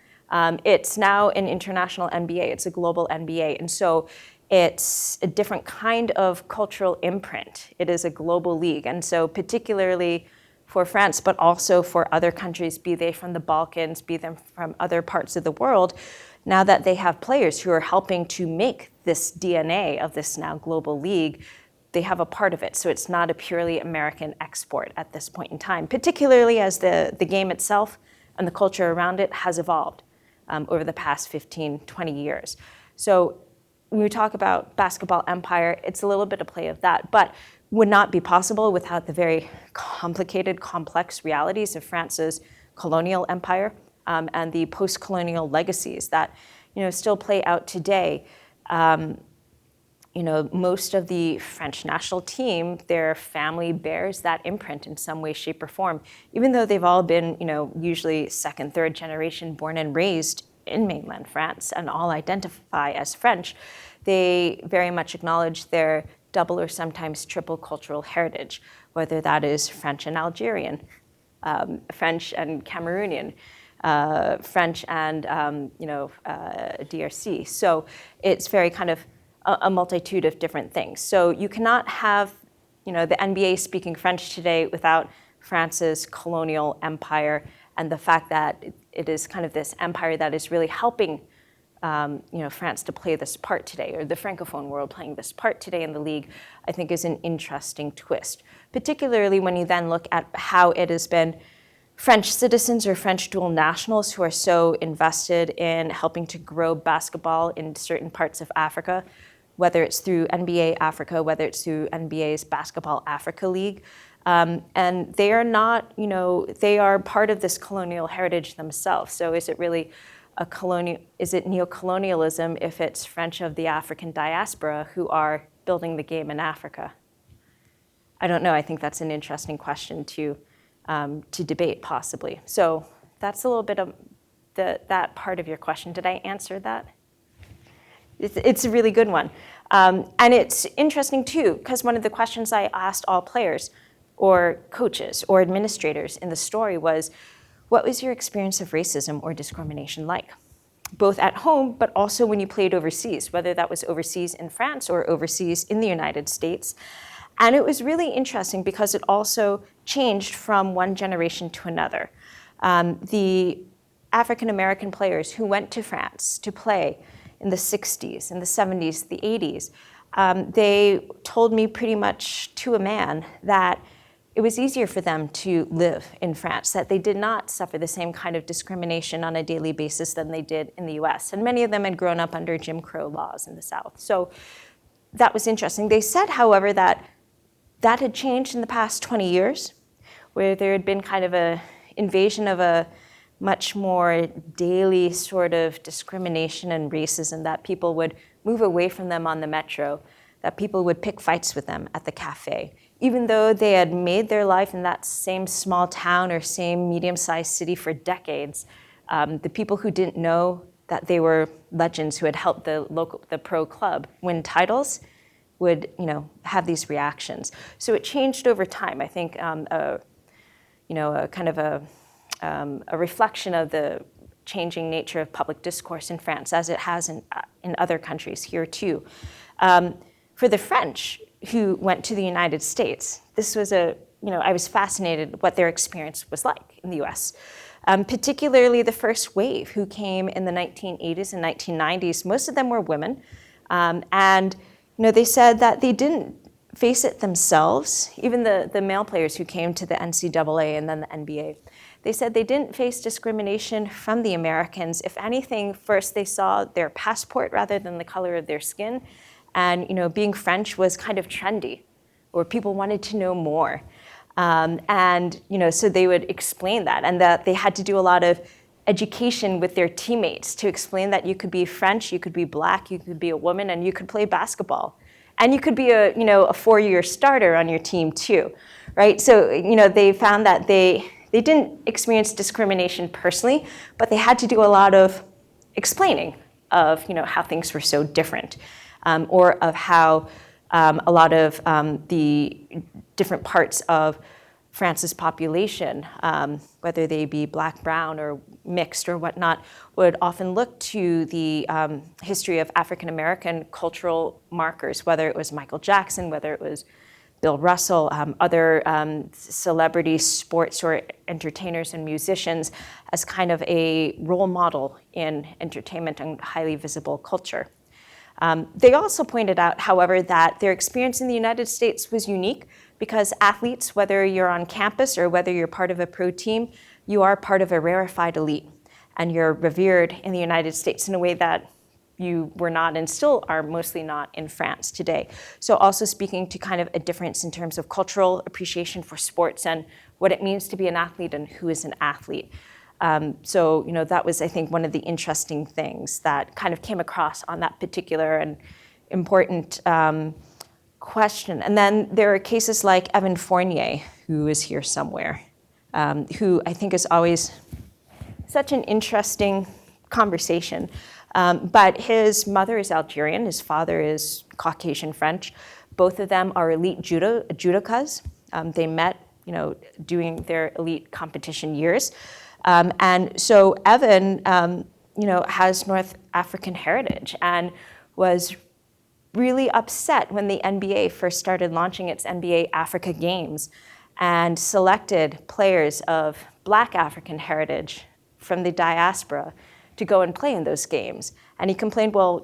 It's now an international NBA. It's a global NBA. And so it's a different kind of cultural imprint. It is a global league. And so particularly for France, but also for other countries, be they from the Balkans, be them from other parts of the world, now that they have players who are helping to make this DNA of this now global league, they have a part of it. So it's not a purely American export at this point in time, particularly as the game itself and the culture around it has evolved over the past 15, 20 years. So when we talk about basketball empire, it's a little bit of play of that, but would not be possible without the very complicated, complex realities of France's colonial empire and the post-colonial legacies that still play out today. Most of the French national team, their family bears that imprint in some way, shape, or form. Even though they've all been, usually second, third generation born and raised in mainland France and all identify as French, they very much acknowledge their double or sometimes triple cultural heritage, whether that is French and Algerian, French and Cameroonian, French and DRC. So it's very kind of a multitude of different things. So you cannot have, the NBA speaking French today without France's colonial empire and the fact that it is kind of this empire that is really helping, France to play this part today, or the francophone world playing this part today in the league, I think is an interesting twist. Particularly when you then look at how it has been French citizens or French dual nationals who are so invested in helping to grow basketball in certain parts of Africa, whether it's through NBA Africa, whether it's through NBA's Basketball Africa League. And they are not, they are part of this colonial heritage themselves. So is it really is it neocolonialism if it's French of the African diaspora who are building the game in Africa? I don't know. I think that's an interesting question to debate possibly. So that's a little bit that part of your question. Did I answer that? It's a really good one. And it's interesting too, because one of the questions I asked all players or coaches or administrators in the story was, what was your experience of racism or discrimination like? Both at home, but also when you played overseas, whether that was overseas in France or overseas in the United States. And it was really interesting because it also changed from one generation to another. The African American players who went to France to play in the 60s, in the 70s, the 80s, they told me pretty much to a man that it was easier for them to live in France, that they did not suffer the same kind of discrimination on a daily basis than they did in the US. And many of them had grown up under Jim Crow laws in the South. So that was interesting. They said, however, that had changed in the past 20 years, where there had been kind of an invasion of a much more daily sort of discrimination and racism, that people would move away from them on the metro, that people would pick fights with them at the cafe. Even though they had made their life in that same small town or same medium-sized city for decades, the people who didn't know that they were legends who had helped the pro club win titles would, have these reactions. So it changed over time. I think, a reflection of the changing nature of public discourse in France, as it has in other countries here too. For the French who went to the United States, this was I was fascinated what their experience was like in the US. Particularly the first wave who came in the 1980s and 1990s, most of them were women. And they said that they didn't face it themselves, even the male players who came to the NCAA and then the NBA. They said they didn't face discrimination from the Americans. If anything, first they saw their passport rather than the color of their skin. And being French was kind of trendy, or people wanted to know more. So they would explain that, and that they had to do a lot of education with their teammates to explain that you could be French, you could be Black, you could be a woman, and you could play basketball. And you could be a 4-year starter on your team too, right? So, they found that they didn't experience discrimination personally, but they had to do a lot of explaining of, how things were so different, or of how a lot of the different parts of France's population, whether they be Black, brown, or mixed or whatnot, would often look to the history of African American cultural markers, whether it was Michael Jackson, whether it was Bill Russell, other celebrities, sports or entertainers and musicians, as kind of a role model in entertainment and highly visible culture. They also pointed out, however, that their experience in the United States was unique because athletes, whether you're on campus or whether you're part of a pro team, you are part of a rarefied elite, and you're revered in the United States in a way that you were not and still are mostly not in France today. So also speaking to kind of a difference in terms of cultural appreciation for sports and what it means to be an athlete and who is an athlete. That was, I think, one of the interesting things that kind of came across on that particular and important question. And then there are cases like Evan Fournier, who is here somewhere, who I think is always such an interesting conversation. But his mother is Algerian, his father is Caucasian French. Both of them are elite judokas. They met, doing their elite competition years. And so Evan, has North African heritage and was really upset when the NBA first started launching its NBA Africa Games and selected players of Black African heritage from the diaspora to go and play in those games. And he complained, well,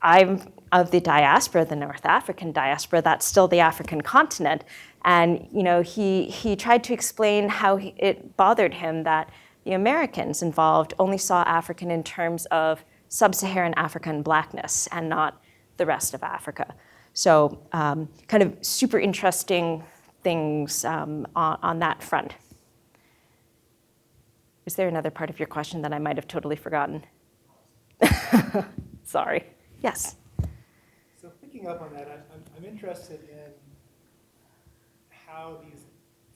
I'm of the diaspora, the North African diaspora, that's still the African continent. And he tried to explain how it bothered him that the Americans involved only saw African in terms of sub-Saharan African Blackness and not the rest of Africa. So kind of super interesting things on that front. Is there another part of your question that I might have totally forgotten? Sorry. Yes. So picking up on that, I'm interested in how these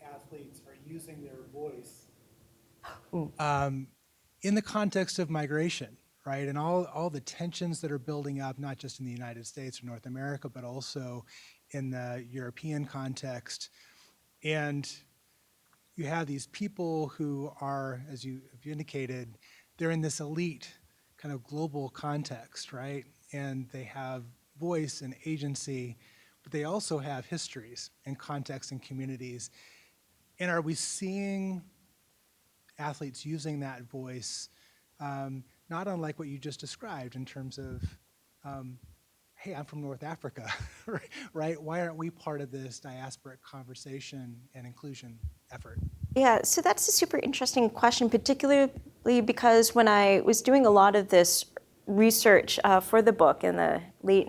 athletes are using their voice in the context of migration, right? And all the tensions that are building up, not just in the United States or North America, but also in the European context. And you have these people who are, as you have indicated, they're in this elite kind of global context, right? And they have voice and agency, but they also have histories and contexts and communities. And are we seeing athletes using that voice, not unlike what you just described in terms of, hey, I'm from North Africa, right? Why aren't we part of this diasporic conversation and inclusion effort? Yeah, so that's a super interesting question, particularly because when I was doing a lot of this research for the book in the late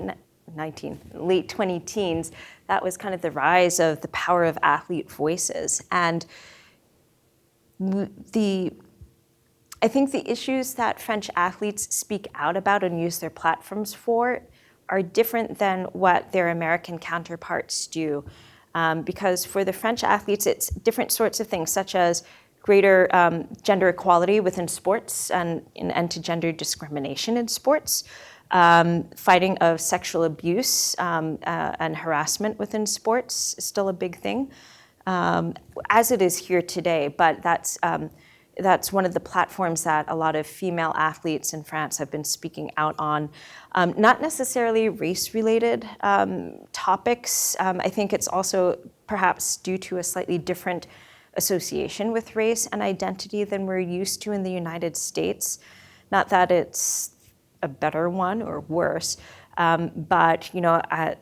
20 teens, that was kind of the rise of the power of athlete voices. And I think the issues that French athletes speak out about and use their platforms for are different than what their American counterparts do. Because for the French athletes, it's different sorts of things, such as greater gender equality within sports and an end to gender discrimination in sports, fighting of sexual abuse and harassment within sports is still a big thing, as it is here today. But that's one of the platforms that a lot of female athletes in France have been speaking out on. Not necessarily race-related topics. I think it's also perhaps due to a slightly different association with race and identity than we're used to in the United States. Not that it's a better one or worse, but a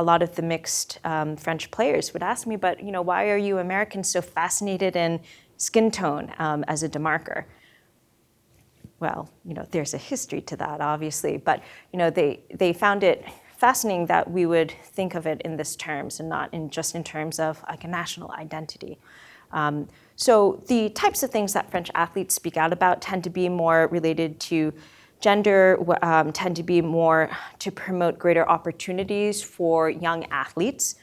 lot of the mixed French players would ask me, but why are you Americans so fascinated in skin tone as a demarker? Well, there's a history to that, obviously, but they found it fascinating that we would think of it in this terms and not just in terms of like a national identity. So the types of things that French athletes speak out about tend to be more related to gender, tend to be more to promote greater opportunities for young athletes.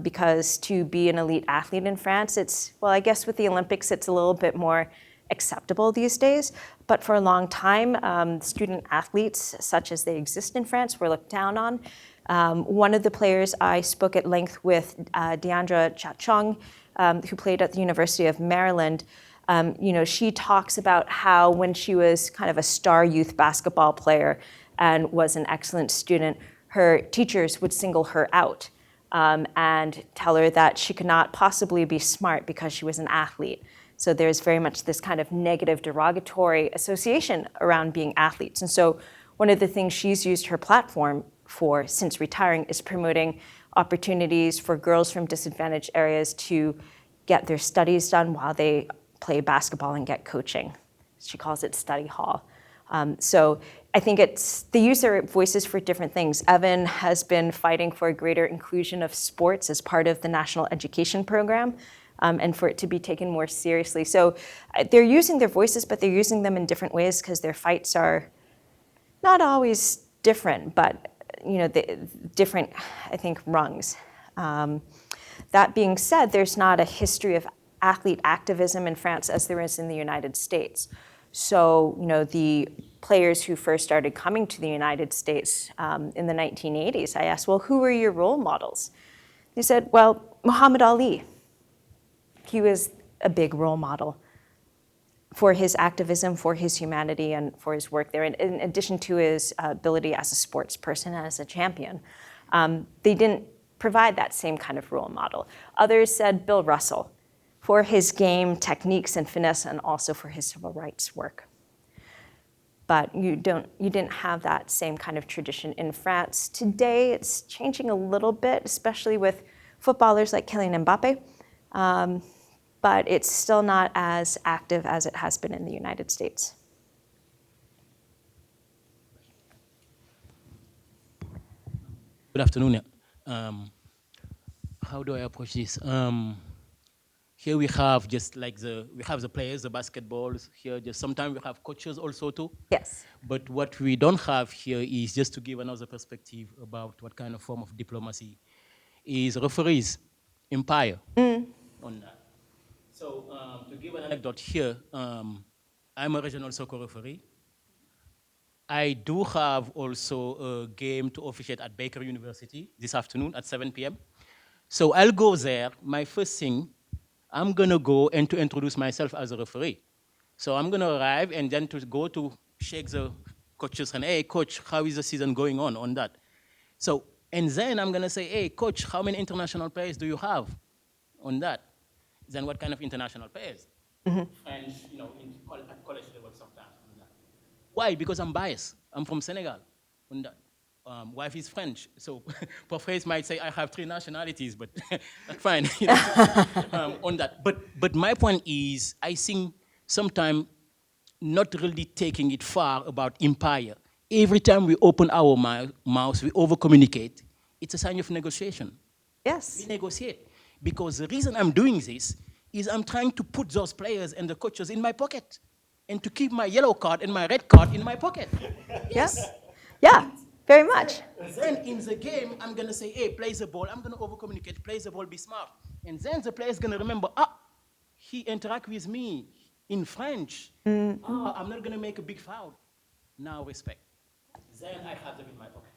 Because to be an elite athlete in France, I guess with the Olympics, it's a little bit more acceptable these days. But for a long time, student athletes, such as they exist in France, were looked down on. One of the players I spoke at length with, Deandra Chachong, who played at the University of Maryland, she talks about how when she was kind of a star youth basketball player and was an excellent student, her teachers would single her out. And tell her that she could not possibly be smart because she was an athlete. So there's very much this kind of negative derogatory association around being athletes. And so one of the things she's used her platform for since retiring is promoting opportunities for girls from disadvantaged areas to get their studies done while they play basketball and get coaching. She calls it study hall. So I think they use their voices for different things. Evan has been fighting for a greater inclusion of sports as part of the national education program, and for it to be taken more seriously. So they're using their voices, but they're using them in different ways because their fights are not always different, but different, I think, rungs. That being said, there's not a history of athlete activism in France as there is in the United States. So, the players who first started coming to the United States in the 1980s, I asked, well, who were your role models? They said, well, Muhammad Ali. He was a big role model for his activism, for his humanity, and for his work there, in addition to his ability as a sports person and as a champion. They didn't provide that same kind of role model. Others said Bill Russell, for his game techniques and finesse, and also for his civil rights work. But you didn't have that same kind of tradition in France. Today, it's changing a little bit, especially with footballers like Kylian Mbappe, but it's still not as active as it has been in the United States. Good afternoon. How do I approach this? Here we have just like we have the players, the basketballs. Here, just sometimes we have coaches also too. Yes. But what we don't have here is just to give another perspective about what kind of form of diplomacy is referees empire on that. So to give an anecdote here, I'm a regional soccer referee. I do have also a game to officiate at Baker University this afternoon at 7 p.m. So I'll go there. My first thing, I'm gonna go and to introduce myself as a referee. So I'm gonna arrive and then to go to shake the coaches and, hey, coach, how is the season going on that? So, and then I'm gonna say, hey, coach, how many international players do you have on that? Then what kind of international players? French, at college level sometimes. On that. Why? Because I'm biased. I'm from Senegal. On that. Wife is French. So Professor might say I have 3 nationalities, but that's fine. On that. But my point is, I think sometimes not really taking it far about empire. Every time we open our mouths, we over-communicate. It's a sign of negotiation. Yes. We negotiate. Because the reason I'm doing this is I'm trying to put those players and the coaches in my pocket and to keep my yellow card and my red card in my pocket. Yes. Yeah, very much. Then in the game, I'm going to say, hey, play the ball. I'm going to over-communicate, play the ball, be smart. And then the player is going to remember, he interact with me in French. I'm not going to make a big foul. Now respect. Then I have them in my pocket.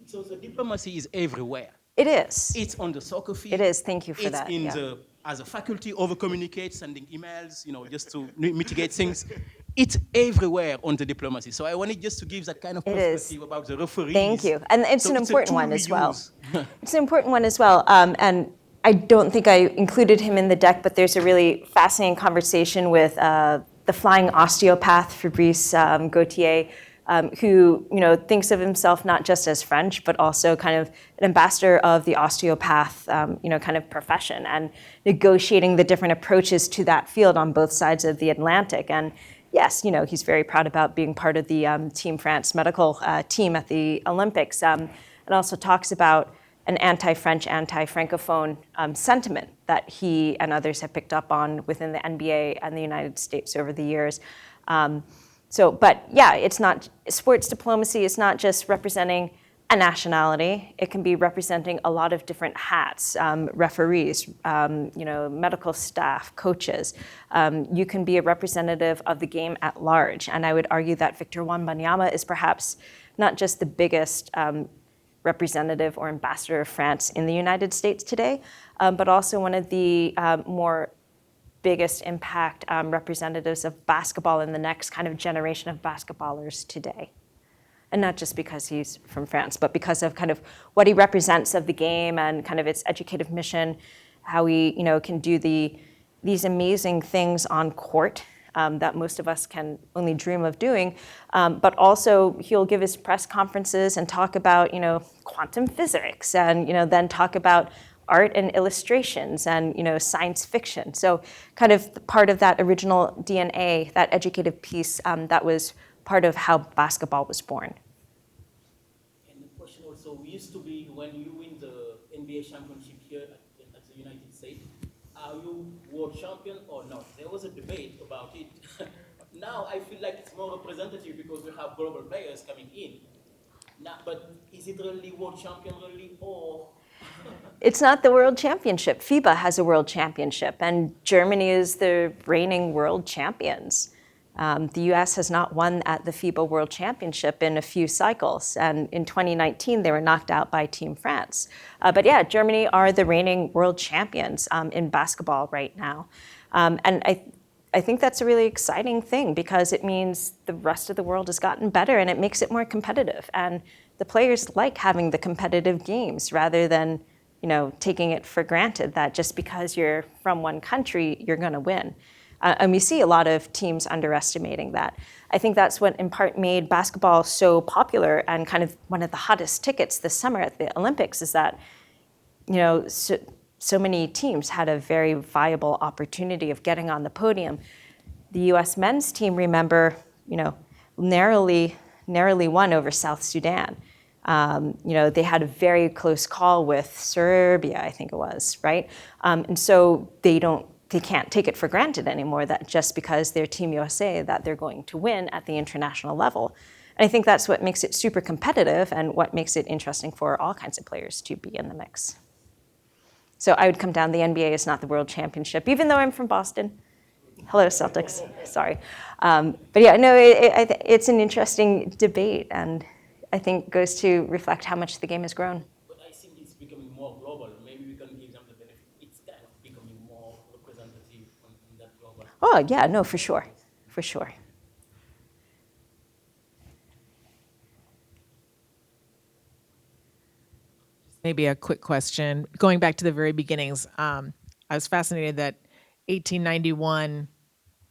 So the diplomacy is everywhere. It is. It's on the soccer field. It is. Thank you for that. It's as a faculty, over-communicate, sending emails, just to mitigate things. It's everywhere on the diplomacy. So I wanted just to give that kind of perspective about the referees. Thank you. And it's an important one as well. It's an important one as well. And I don't think I included him in the deck, but there's a really fascinating conversation with the flying osteopath, Fabrice Gauthier, who thinks of himself not just as French, but also kind of an ambassador of the osteopath, kind of profession, and negotiating the different approaches to that field on both sides of the Atlantic. And yes, he's very proud about being part of the Team France medical team at the Olympics, and also talks about an anti-French, anti-francophone sentiment that he and others have picked up on within the NBA and the United States over the years. But yeah, it's not, sports diplomacy is not just representing a nationality. It can be representing a lot of different hats, referees, medical staff, coaches. You can be a representative of the game at large. And I would argue that Victor Wembanyama is perhaps not just the biggest representative or ambassador of France in the United States today, but also one of the more biggest impact representatives of basketball in the next kind of generation of basketballers today. And not just because he's from France, but because of kind of what he represents of the game and kind of its educative mission, how he can do these amazing things on court that most of us can only dream of doing. But also he'll give his press conferences and talk about quantum physics and then talk about art and illustrations and science fiction. So kind of part of that original DNA, that educative piece, that was part of how basketball was born. And the question also used to be, when you win the NBA championship here at the United States, are you world champion or not? There was a debate about it. Now I feel like it's more representative because we have global players coming in. Now, but is it really world champion really, or? It's not the world championship. FIBA has a world championship, and Germany is the reigning world champions. The US has not won at the FIBA World Championship in a few cycles, and in 2019 they were knocked out by Team France. But yeah, Germany are the reigning world champions in basketball right now. And I think that's a really exciting thing because it means the rest of the world has gotten better and it makes it more competitive. And the players like having the competitive games rather than taking it for granted that just because you're from one country, you're going to win. And we see a lot of teams underestimating that. I think that's what in part made basketball so popular and kind of one of the hottest tickets this summer at the Olympics is that, so many teams had a very viable opportunity of getting on the podium. The US men's team, remember, narrowly won over South Sudan. They had a very close call with Serbia, I think it was, right? And so they can't take it for granted anymore that just because they're Team USA that they're going to win at the international level. And I think that's what makes it super competitive and what makes it interesting for all kinds of players to be in the mix. So I would come down, the NBA is not the world championship, even though I'm from Boston. Hello, Celtics. Sorry. But yeah, no, it's an interesting debate, and I think goes to reflect how much the game has grown. But I think it's becoming more global. Maybe we can give them the benefit. It's kind of becoming more representative on that global. Oh, yeah, no, for sure. For sure. Maybe a quick question. Going back to the very beginnings, I was fascinated that 1891,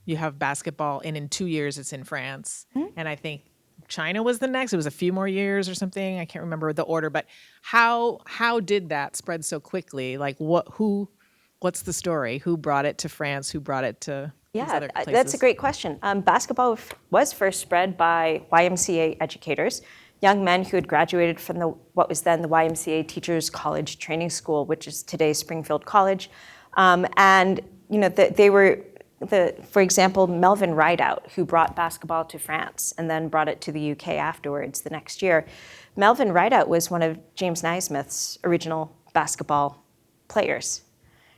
you have basketball, and in 2 years it's in France. And I think China was the next. It was a few more years or something. I can't remember the order, but how did that spread so quickly? Like what's the story? Who brought it to France? Who brought it to these other places? That's a great question. Basketball was first spread by YMCA educators, young men who had graduated from what was then the YMCA Teachers College Training School, which is today Springfield College. And they were, for example, Melvin Rideout, who brought basketball to France and then brought it to the UK afterwards the next year. Melvin Rideout was one of James Naismith's original basketball players.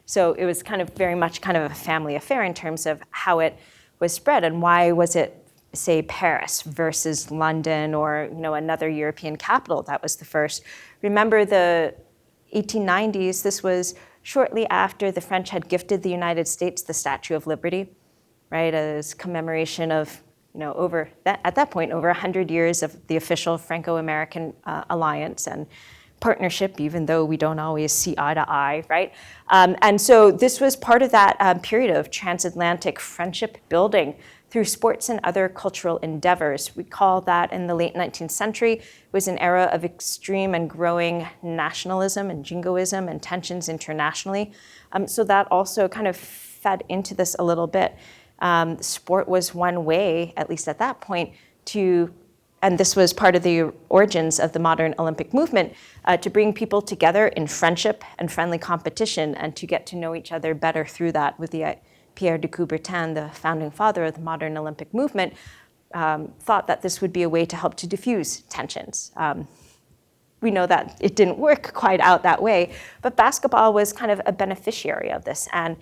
So it was kind of very much kind of a family affair in terms of how it was spread and why was it, say, Paris versus London or another European capital that was the first. Remember the 1890s, this was shortly after the French had gifted the United States the Statue of Liberty, right, as commemoration of, at that point, over 100 years of the official Franco-American alliance and partnership, even though we don't always see eye to eye, right? And so this was part of that period of transatlantic friendship building through sports and other cultural endeavors. We call that in the late 19th century was an era of extreme and growing nationalism and jingoism and tensions internationally. So that also kind of fed into this a little bit. Sport was one way, at least at that point, and this was part of the origins of the modern Olympic movement, to bring people together in friendship and friendly competition and to get to know each other better through that. With the Pierre de Coubertin, the founding father of the modern Olympic movement, thought that this would be a way to help to diffuse tensions. We know that it didn't work quite out that way, but basketball was kind of a beneficiary of this. And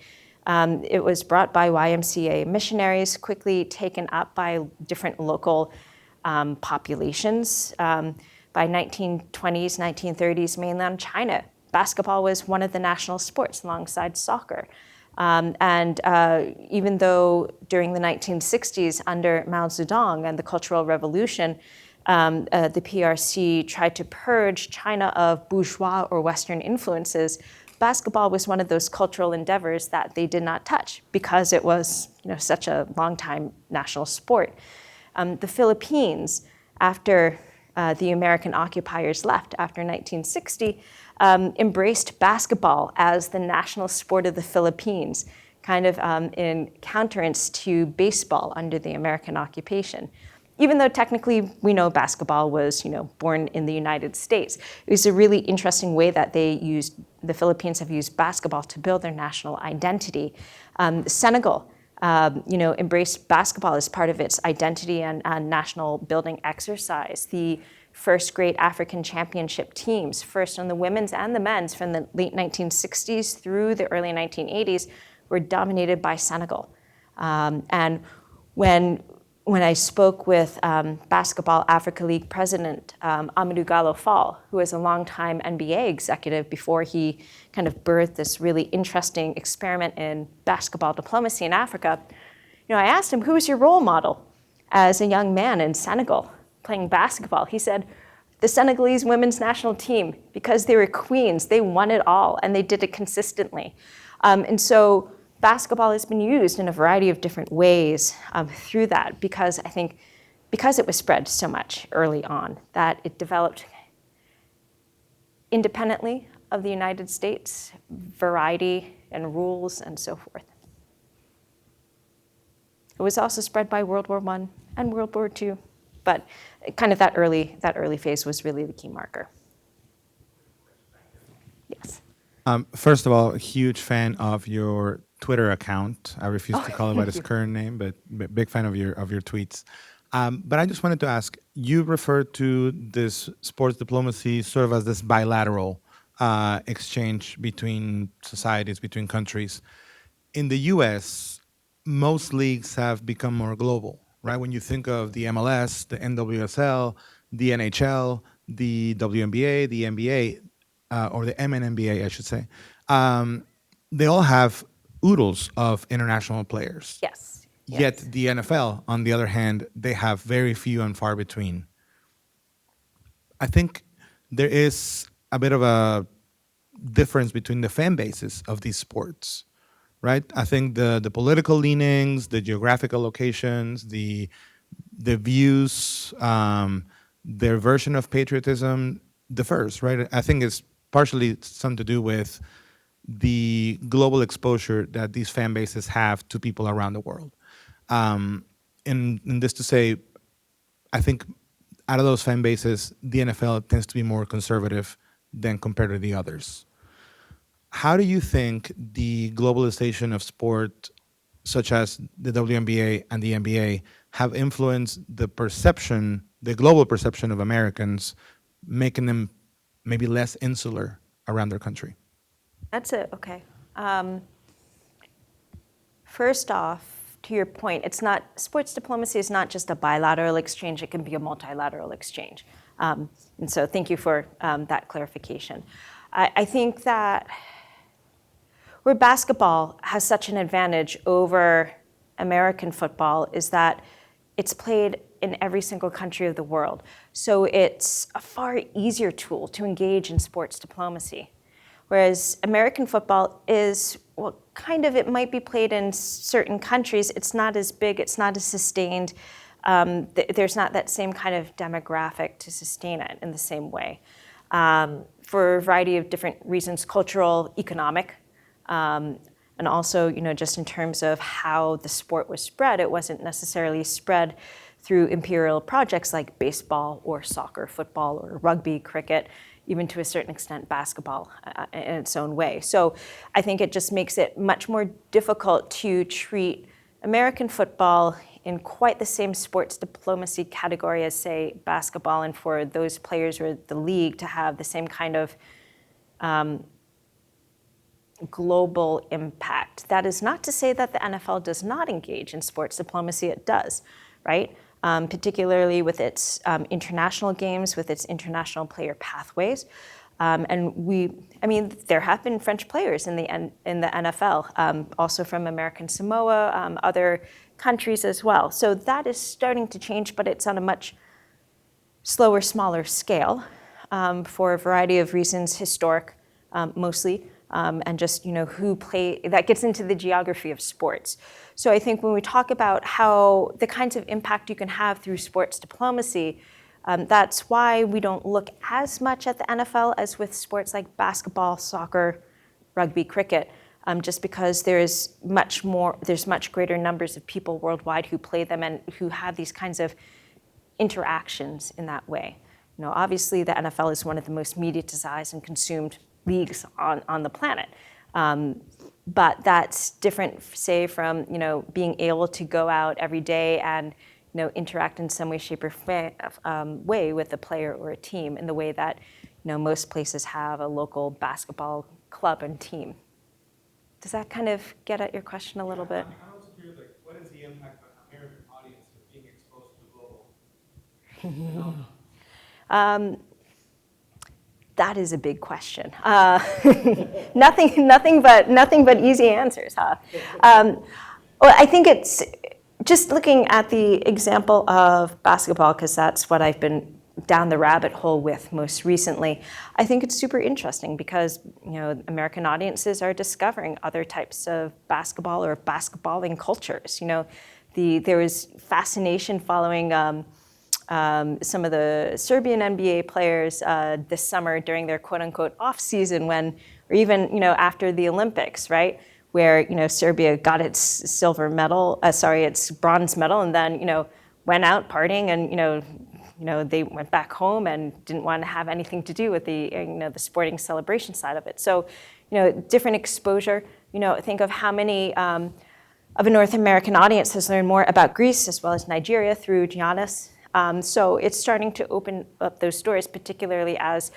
it was brought by YMCA missionaries, quickly taken up by different local populations. By 1920s, 1930s, mainland China, basketball was one of the national sports alongside soccer. And even though during the 1960s, under Mao Zedong and the Cultural Revolution, the PRC tried to purge China of bourgeois or Western influences, basketball was one of those cultural endeavors that they did not touch because it was such a long-time national sport. The Philippines, after the American occupiers left after 1960, embraced basketball as the national sport of the Philippines, kind of in counterance to baseball under the American occupation. Even though technically we know basketball was born in the United States, it was a really interesting way that the Philippines have used basketball to build their national identity. Senegal, embraced basketball as part of its identity and national building exercise. The first great African championship teams, first on the women's and the men's from the late 1960s through the early 1980s, were dominated by Senegal. And when I spoke with Basketball Africa League president Amadou Gallo Fall, who was a longtime NBA executive before he kind of birthed this really interesting experiment in basketball diplomacy in Africa, I asked him, who was your role model as a young man in Senegal playing basketball? He said, the Senegalese women's national team, because they were queens, they won it all, and they did it consistently. And so basketball has been used in a variety of different ways through that, because I think because it was spread so much early on, that it developed independently of the United States, variety and rules and so forth. It was also spread by World War I and World War II, but kind of that early phase was really the key marker. Yes. First of all, a huge fan of your Twitter account. I refuse to call it by its current name, but big fan of your tweets. But I just wanted to ask, you referred to this sports diplomacy sort of as this bilateral exchange between societies, between countries. In the U.S., most leagues have become more global, right? When you think of the MLS, the NWSL, the NHL, the WNBA, the NBA, or the MNNBA, I should say, they all have oodles of international players. Yes. Yet Yes. the NFL, on the other hand, they have very few and far between. I think there is a bit of a difference between the fan bases of these sports, right? I think the political leanings, the geographical locations, the views, their version of patriotism differs, right? I think it's partially something to do with the global exposure that these fan bases have to people around the world. And this to say, I think out of those fan bases, the NFL tends to be more conservative than compared to the others. How do you think the globalization of sport, such as the WNBA and the NBA, have influenced the perception, the global perception of Americans, making them maybe less insular around their country? That's it. Okay. First off, to your point, it's not sports diplomacy is not just a bilateral exchange. It can be a multilateral exchange. And so, thank you for that clarification. I think that where basketball has such an advantage over American football is that it's played in every single country of the world. So it's a far easier tool to engage in sports diplomacy. Whereas American football is, well, kind of, it might be played in certain countries. It's not as big, it's not as sustained. There's not that same kind of demographic to sustain it in the same way. For a variety of different reasons, cultural, economic, and also, just in terms of how the sport was spread, it wasn't necessarily spread through imperial projects like baseball or soccer, football or rugby, cricket, even to a certain extent basketball in its own way. So I think it just makes it much more difficult to treat American football in quite the same sports diplomacy category as, say, basketball, and for those players or the league to have the same kind of global impact. That is not to say that the NFL does not engage in sports diplomacy. It does, right? Particularly with its international games, with its international player pathways. And there have been French players in the NFL, also from American Samoa, other countries as well. So that is starting to change, but it's on a much slower, smaller scale for a variety of reasons, historic mostly, and just who play, that gets into the geography of sports. So I think when we talk about how the kinds of impact you can have through sports diplomacy, that's why we don't look as much at the NFL as with sports like basketball, soccer, rugby, cricket, just because there's much greater numbers of people worldwide who play them and who have these kinds of interactions in that way. Obviously the NFL is one of the most mediatized and consumed leagues on the planet. But that's different, say, from being able to go out every day and interact in some way, shape, or way with a player or a team in the way that most places have a local basketball club and team. Does that kind of get at your question a little bit? I'm also curious, what is the impact on American audience of being exposed to global? That is a big question. Nothing but easy answers, huh? Well, I think it's just looking at the example of basketball, because that's what I've been down the rabbit hole with most recently. I think it's super interesting because American audiences are discovering other types of basketball or basketballing cultures. There was fascination following some of the Serbian NBA players this summer during their quote-unquote off-season or even after the Olympics, right? Where Serbia got its its bronze medal, and then went out partying, and they went back home and didn't want to have anything to do with the sporting celebration side of it. So different exposure. Think of how many of a North American audience has learned more about Greece as well as Nigeria through Giannis. So it's starting to open up those doors, particularly as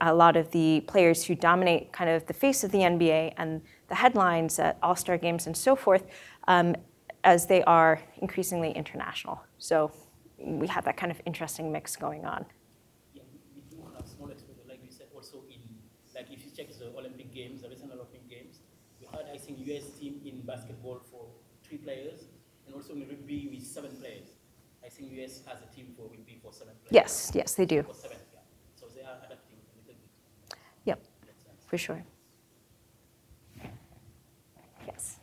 a lot of the players who dominate kind of the face of the NBA and the headlines at All-Star games and so forth as they are increasingly international. So we have that kind of interesting mix going on. Yeah, we do have small exposure, like we said, also in, like if you check the Olympic Games, the recent Olympic Games, we had, I think, US team in basketball for 3 players, and also in rugby with 7 players. I think US has a team for rugby for 7 players. Yes, yes, they do. For 7, yeah. So they are adapting a little bit. Yep, in that sense. for sure. Yes.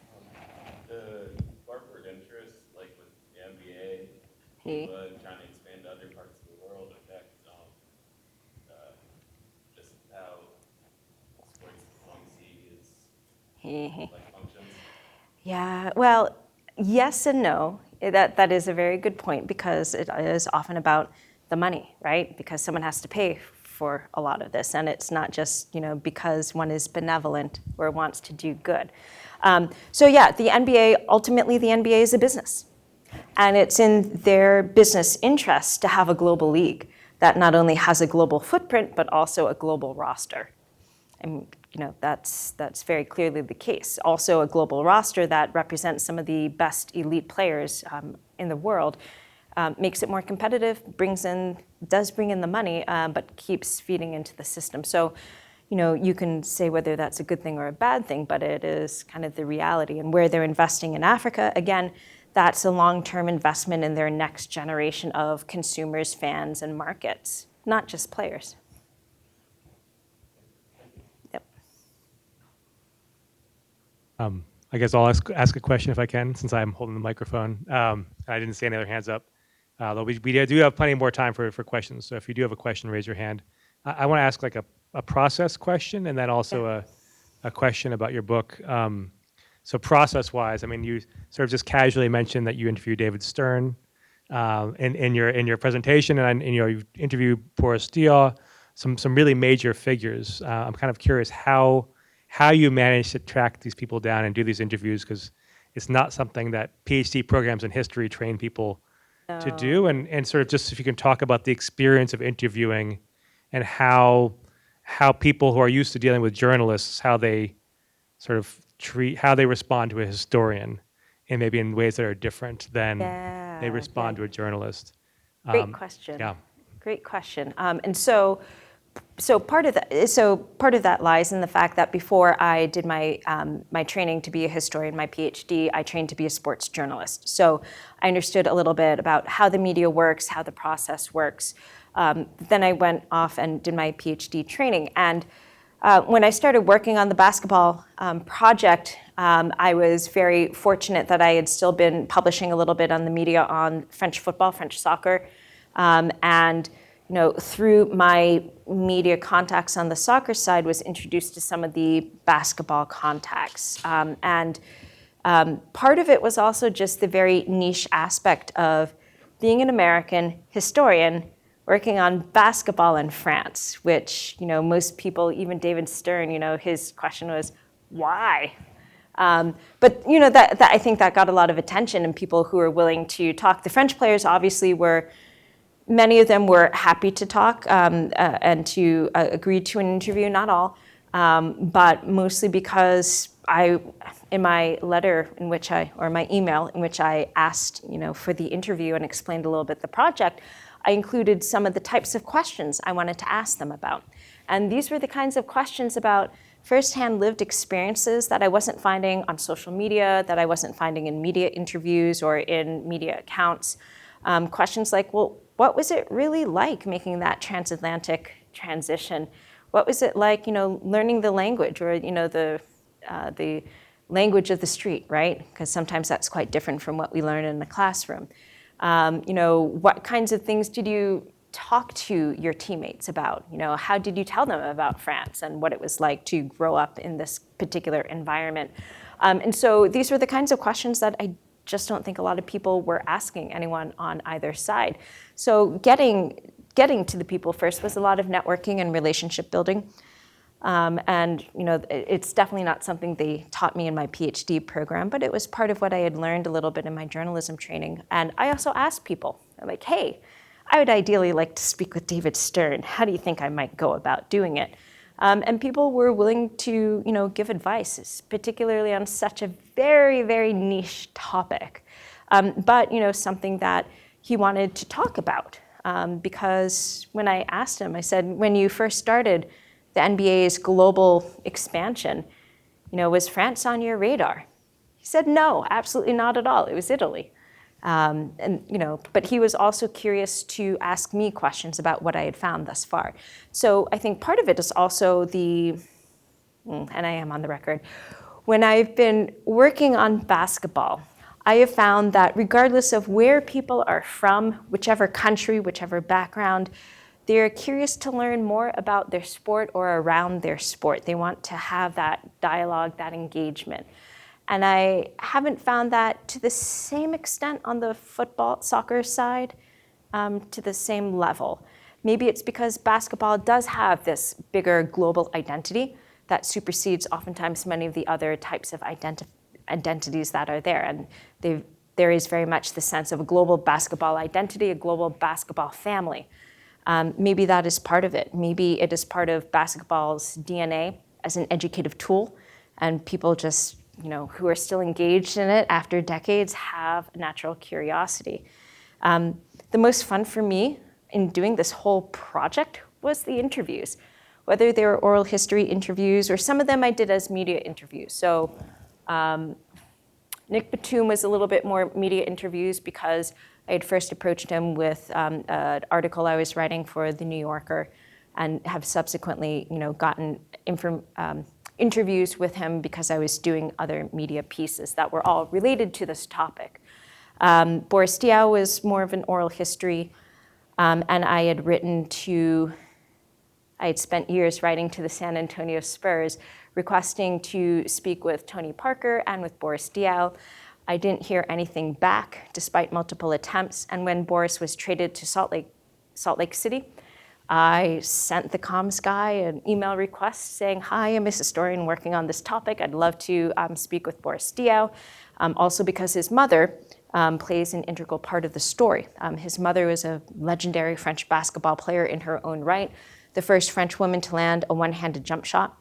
The corporate interests, like with the NBA, Hey. trying to expand to other parts of the world, affect just how sports policy is like functions. Yeah, well, yes and no. That is a very good point because it is often about the money, right? Because someone has to pay for a lot of this, and it's not just because one is benevolent or wants to do good. So yeah, the NBA, ultimately the NBA is a business. And it's in their business interest to have a global league that not only has a global footprint, but also a global roster. And that's very clearly the case. Also a global roster that represents some of the best elite players in the world makes it more competitive, does bring in the money, but keeps feeding into the system. So, you can say whether that's a good thing or a bad thing, but it is kind of the reality. And where they're investing in Africa, again, that's a long-term investment in their next generation of consumers, fans, and markets, not just players. Yep. I guess I'll ask a question if I can, since I'm holding the microphone. I didn't see any other hands up. Though we do have plenty more time for questions. So if you do have a question, raise your hand. I want to ask like a process question, and then also a question about your book. So process-wise, I mean, you sort of just casually mentioned that you interviewed David Stern in your presentation, and you interviewed Boris Steele, some really major figures. I'm kind of curious how you managed to track these people down and do these interviews, because it's not something that PhD programs in history train people to do, and sort of just if you can talk about the experience of interviewing and how people who are used to dealing with journalists, how they sort of how they respond to a historian, and maybe in ways that are different than they respond to a journalist. Great question. Yeah. Great question. And so part of that lies in the fact that before I did my training to be a historian, my PhD, I trained to be a sports journalist. So I understood a little bit about how the media works, how the process works. Then I went off and did my PhD training. And when I started working on the basketball project, I was very fortunate that I had still been publishing a little bit on the media on French football, French soccer, and through my media contacts on the soccer side, was introduced to some of the basketball contacts. And part of it was also just the very niche aspect of being an American historian working on basketball in France, which most people, even David Stern, his question was, why? But that I think that got a lot of attention, and people who were willing to talk. The French players obviously many of them were happy to talk and to agree to an interview, not all, but mostly because in my letter or my email in which I asked, for the interview and explained a little bit the project, I included some of the types of questions I wanted to ask them about. And these were the kinds of questions about firsthand lived experiences that I wasn't finding on social media, that I wasn't finding in media interviews or in media accounts. Questions like, well, what was it really like making that transatlantic transition? What was it like, learning the language or, the language of the street, right? Because sometimes that's quite different from what we learn in the classroom. What kinds of things did you talk to your teammates about? How did you tell them about France and what it was like to grow up in this particular environment? And so these were the kinds of questions that I just don't think a lot of people were asking anyone on either side. So getting to the people first was a lot of networking and relationship building. And it's definitely not something they taught me in my PhD program, but it was part of what I had learned a little bit in my journalism training. And I also asked people, I'm like, hey, I would ideally like to speak with David Stern. How do you think I might go about doing it? And people were willing to, give advice, particularly on such a very, very niche topic. But, something that he wanted to talk about. Because when I asked him, I said, when you first started the NBA's global expansion, was France on your radar? He said, no, absolutely not at all. It was Italy. But he was also curious to ask me questions about what I had found thus far. So I think part of it is also and I am on the record, when I've been working on basketball, I have found that regardless of where people are from, whichever country, whichever background, they're curious to learn more about their sport or around their sport. They want to have that dialogue, that engagement. And I haven't found that to the same extent on the soccer side, to the same level. Maybe it's because basketball does have this bigger global identity that supersedes oftentimes many of the other types of identities that are there. And there is very much the sense of a global basketball identity, a global basketball family. Maybe that is part of it. Maybe it is part of basketball's DNA as an educative tool, and people just, who are still engaged in it after decades have a natural curiosity. The most fun for me in doing this whole project was the interviews, whether they were oral history interviews or some of them I did as media interviews. So Nick Batum was a little bit more media interviews because I had first approached him with an article I was writing for The New Yorker, and have subsequently, gotten interviews with him because I was doing other media pieces that were all related to this topic. Boris Diaw was more of an oral history, and I had spent years writing to the San Antonio Spurs, requesting to speak with Tony Parker and with Boris Diaw. I didn't hear anything back despite multiple attempts, and when Boris was traded to Salt Lake City, I sent the comms guy an email request saying, hi, I'm a historian working on this topic. I'd love to speak with Boris Diaw, also because his mother plays an integral part of the story. His mother was a legendary French basketball player in her own right, the first French woman to land a one-handed jump shot.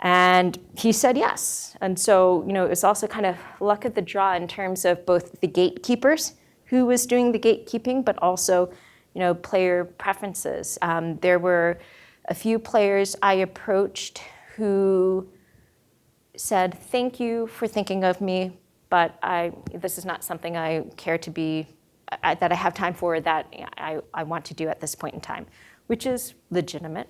And he said yes. And so, it was also kind of luck of the draw in terms of both the gatekeepers, who was doing the gatekeeping, but also player preferences. There were a few players I approached who said, thank you for thinking of me, but this is not something I care to be, that I have time for, that I want to do at this point in time, which is legitimate.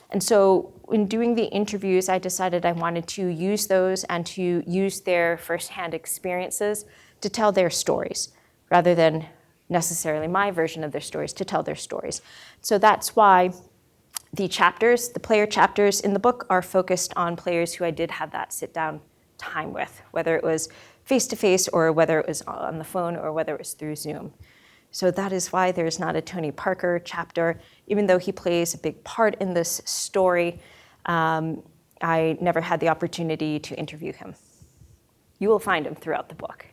And so in doing the interviews, I decided I wanted to use those and to use their firsthand experiences to tell their stories, rather than necessarily my version of their stories, to tell their stories. So that's why the player chapters in the book are focused on players who I did have that sit-down time with, whether it was face-to-face or whether it was on the phone or whether it was through Zoom. So that is why there's not a Tony Parker chapter. Even though he plays a big part in this story, I never had the opportunity to interview him. You will find him throughout the book.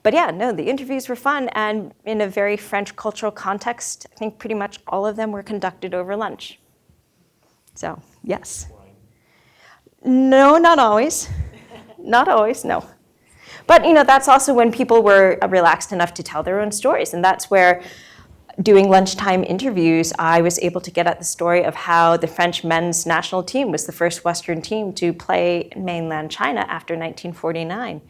But yeah, no, the interviews were fun, and in a very French cultural context, I think pretty much all of them were conducted over lunch. So, yes. No, not always. Not always, no. But that's also when people were relaxed enough to tell their own stories, and that's where, doing lunchtime interviews, I was able to get at the story of how the French men's national team was the first Western team to play in mainland China after 1949.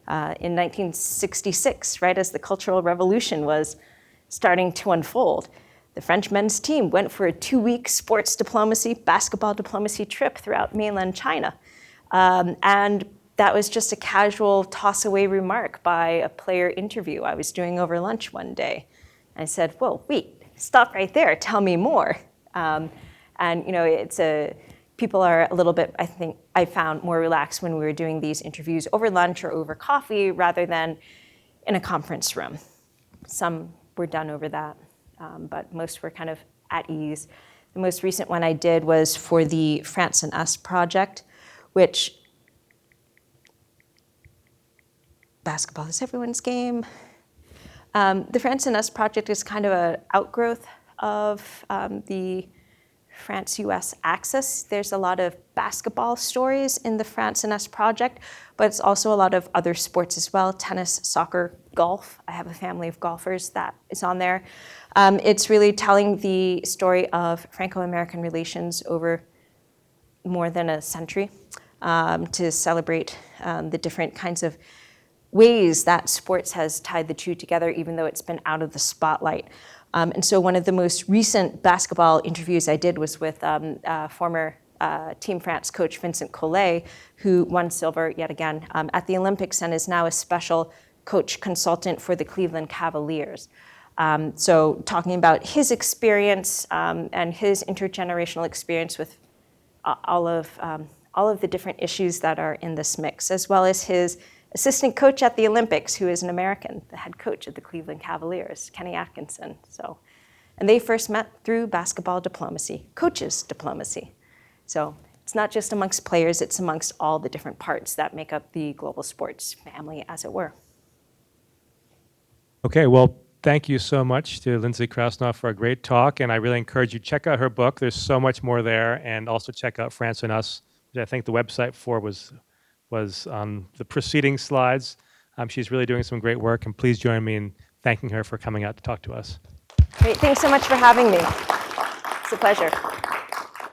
In 1966, right as the Cultural Revolution was starting to unfold, the French men's team went for a 2-week sports diplomacy, basketball diplomacy trip throughout mainland China. And that was just a casual toss-away remark by a player interview I was doing over lunch one day. And I said, whoa, wait, stop right there, tell me more. People are a little bit, I think, I found more relaxed when we were doing these interviews over lunch or over coffee rather than in a conference room. Some were done over that, but most were kind of at ease. The most recent one I did was for the France and Us project, which, basketball is everyone's game. The France and Us project is kind of an outgrowth of the France-US axis. There's a lot of basketball stories in the France and Us project, but it's also a lot of other sports as well, tennis, soccer, golf. I have a family of golfers that is on there. It's really telling the story of Franco-American relations over more than a century to celebrate the different kinds of ways that sports has tied the two together, even though it's been out of the spotlight. And so one of the most recent basketball interviews I did was with former Team France coach Vincent Collet, who won silver yet again at the Olympics and is now a special coach consultant for the Cleveland Cavaliers. So talking about his experience and his intergenerational experience with all of the different issues that are in this mix, as well as his assistant coach at the Olympics, who is an American, the head coach of the Cleveland Cavaliers, Kenny Atkinson. And they first met through basketball diplomacy, coaches diplomacy. So it's not just amongst players, it's amongst all the different parts that make up the global sports family, as it were. Okay, well, thank you so much to Lindsay Krasnoff for a great talk, and I really encourage you to check out her book. There's so much more there, and also check out France and Us, which I think the website for was on the preceding slides. She's really doing some great work, and please join me in thanking her for coming out to talk to us. Great, thanks so much for having me. It's a pleasure.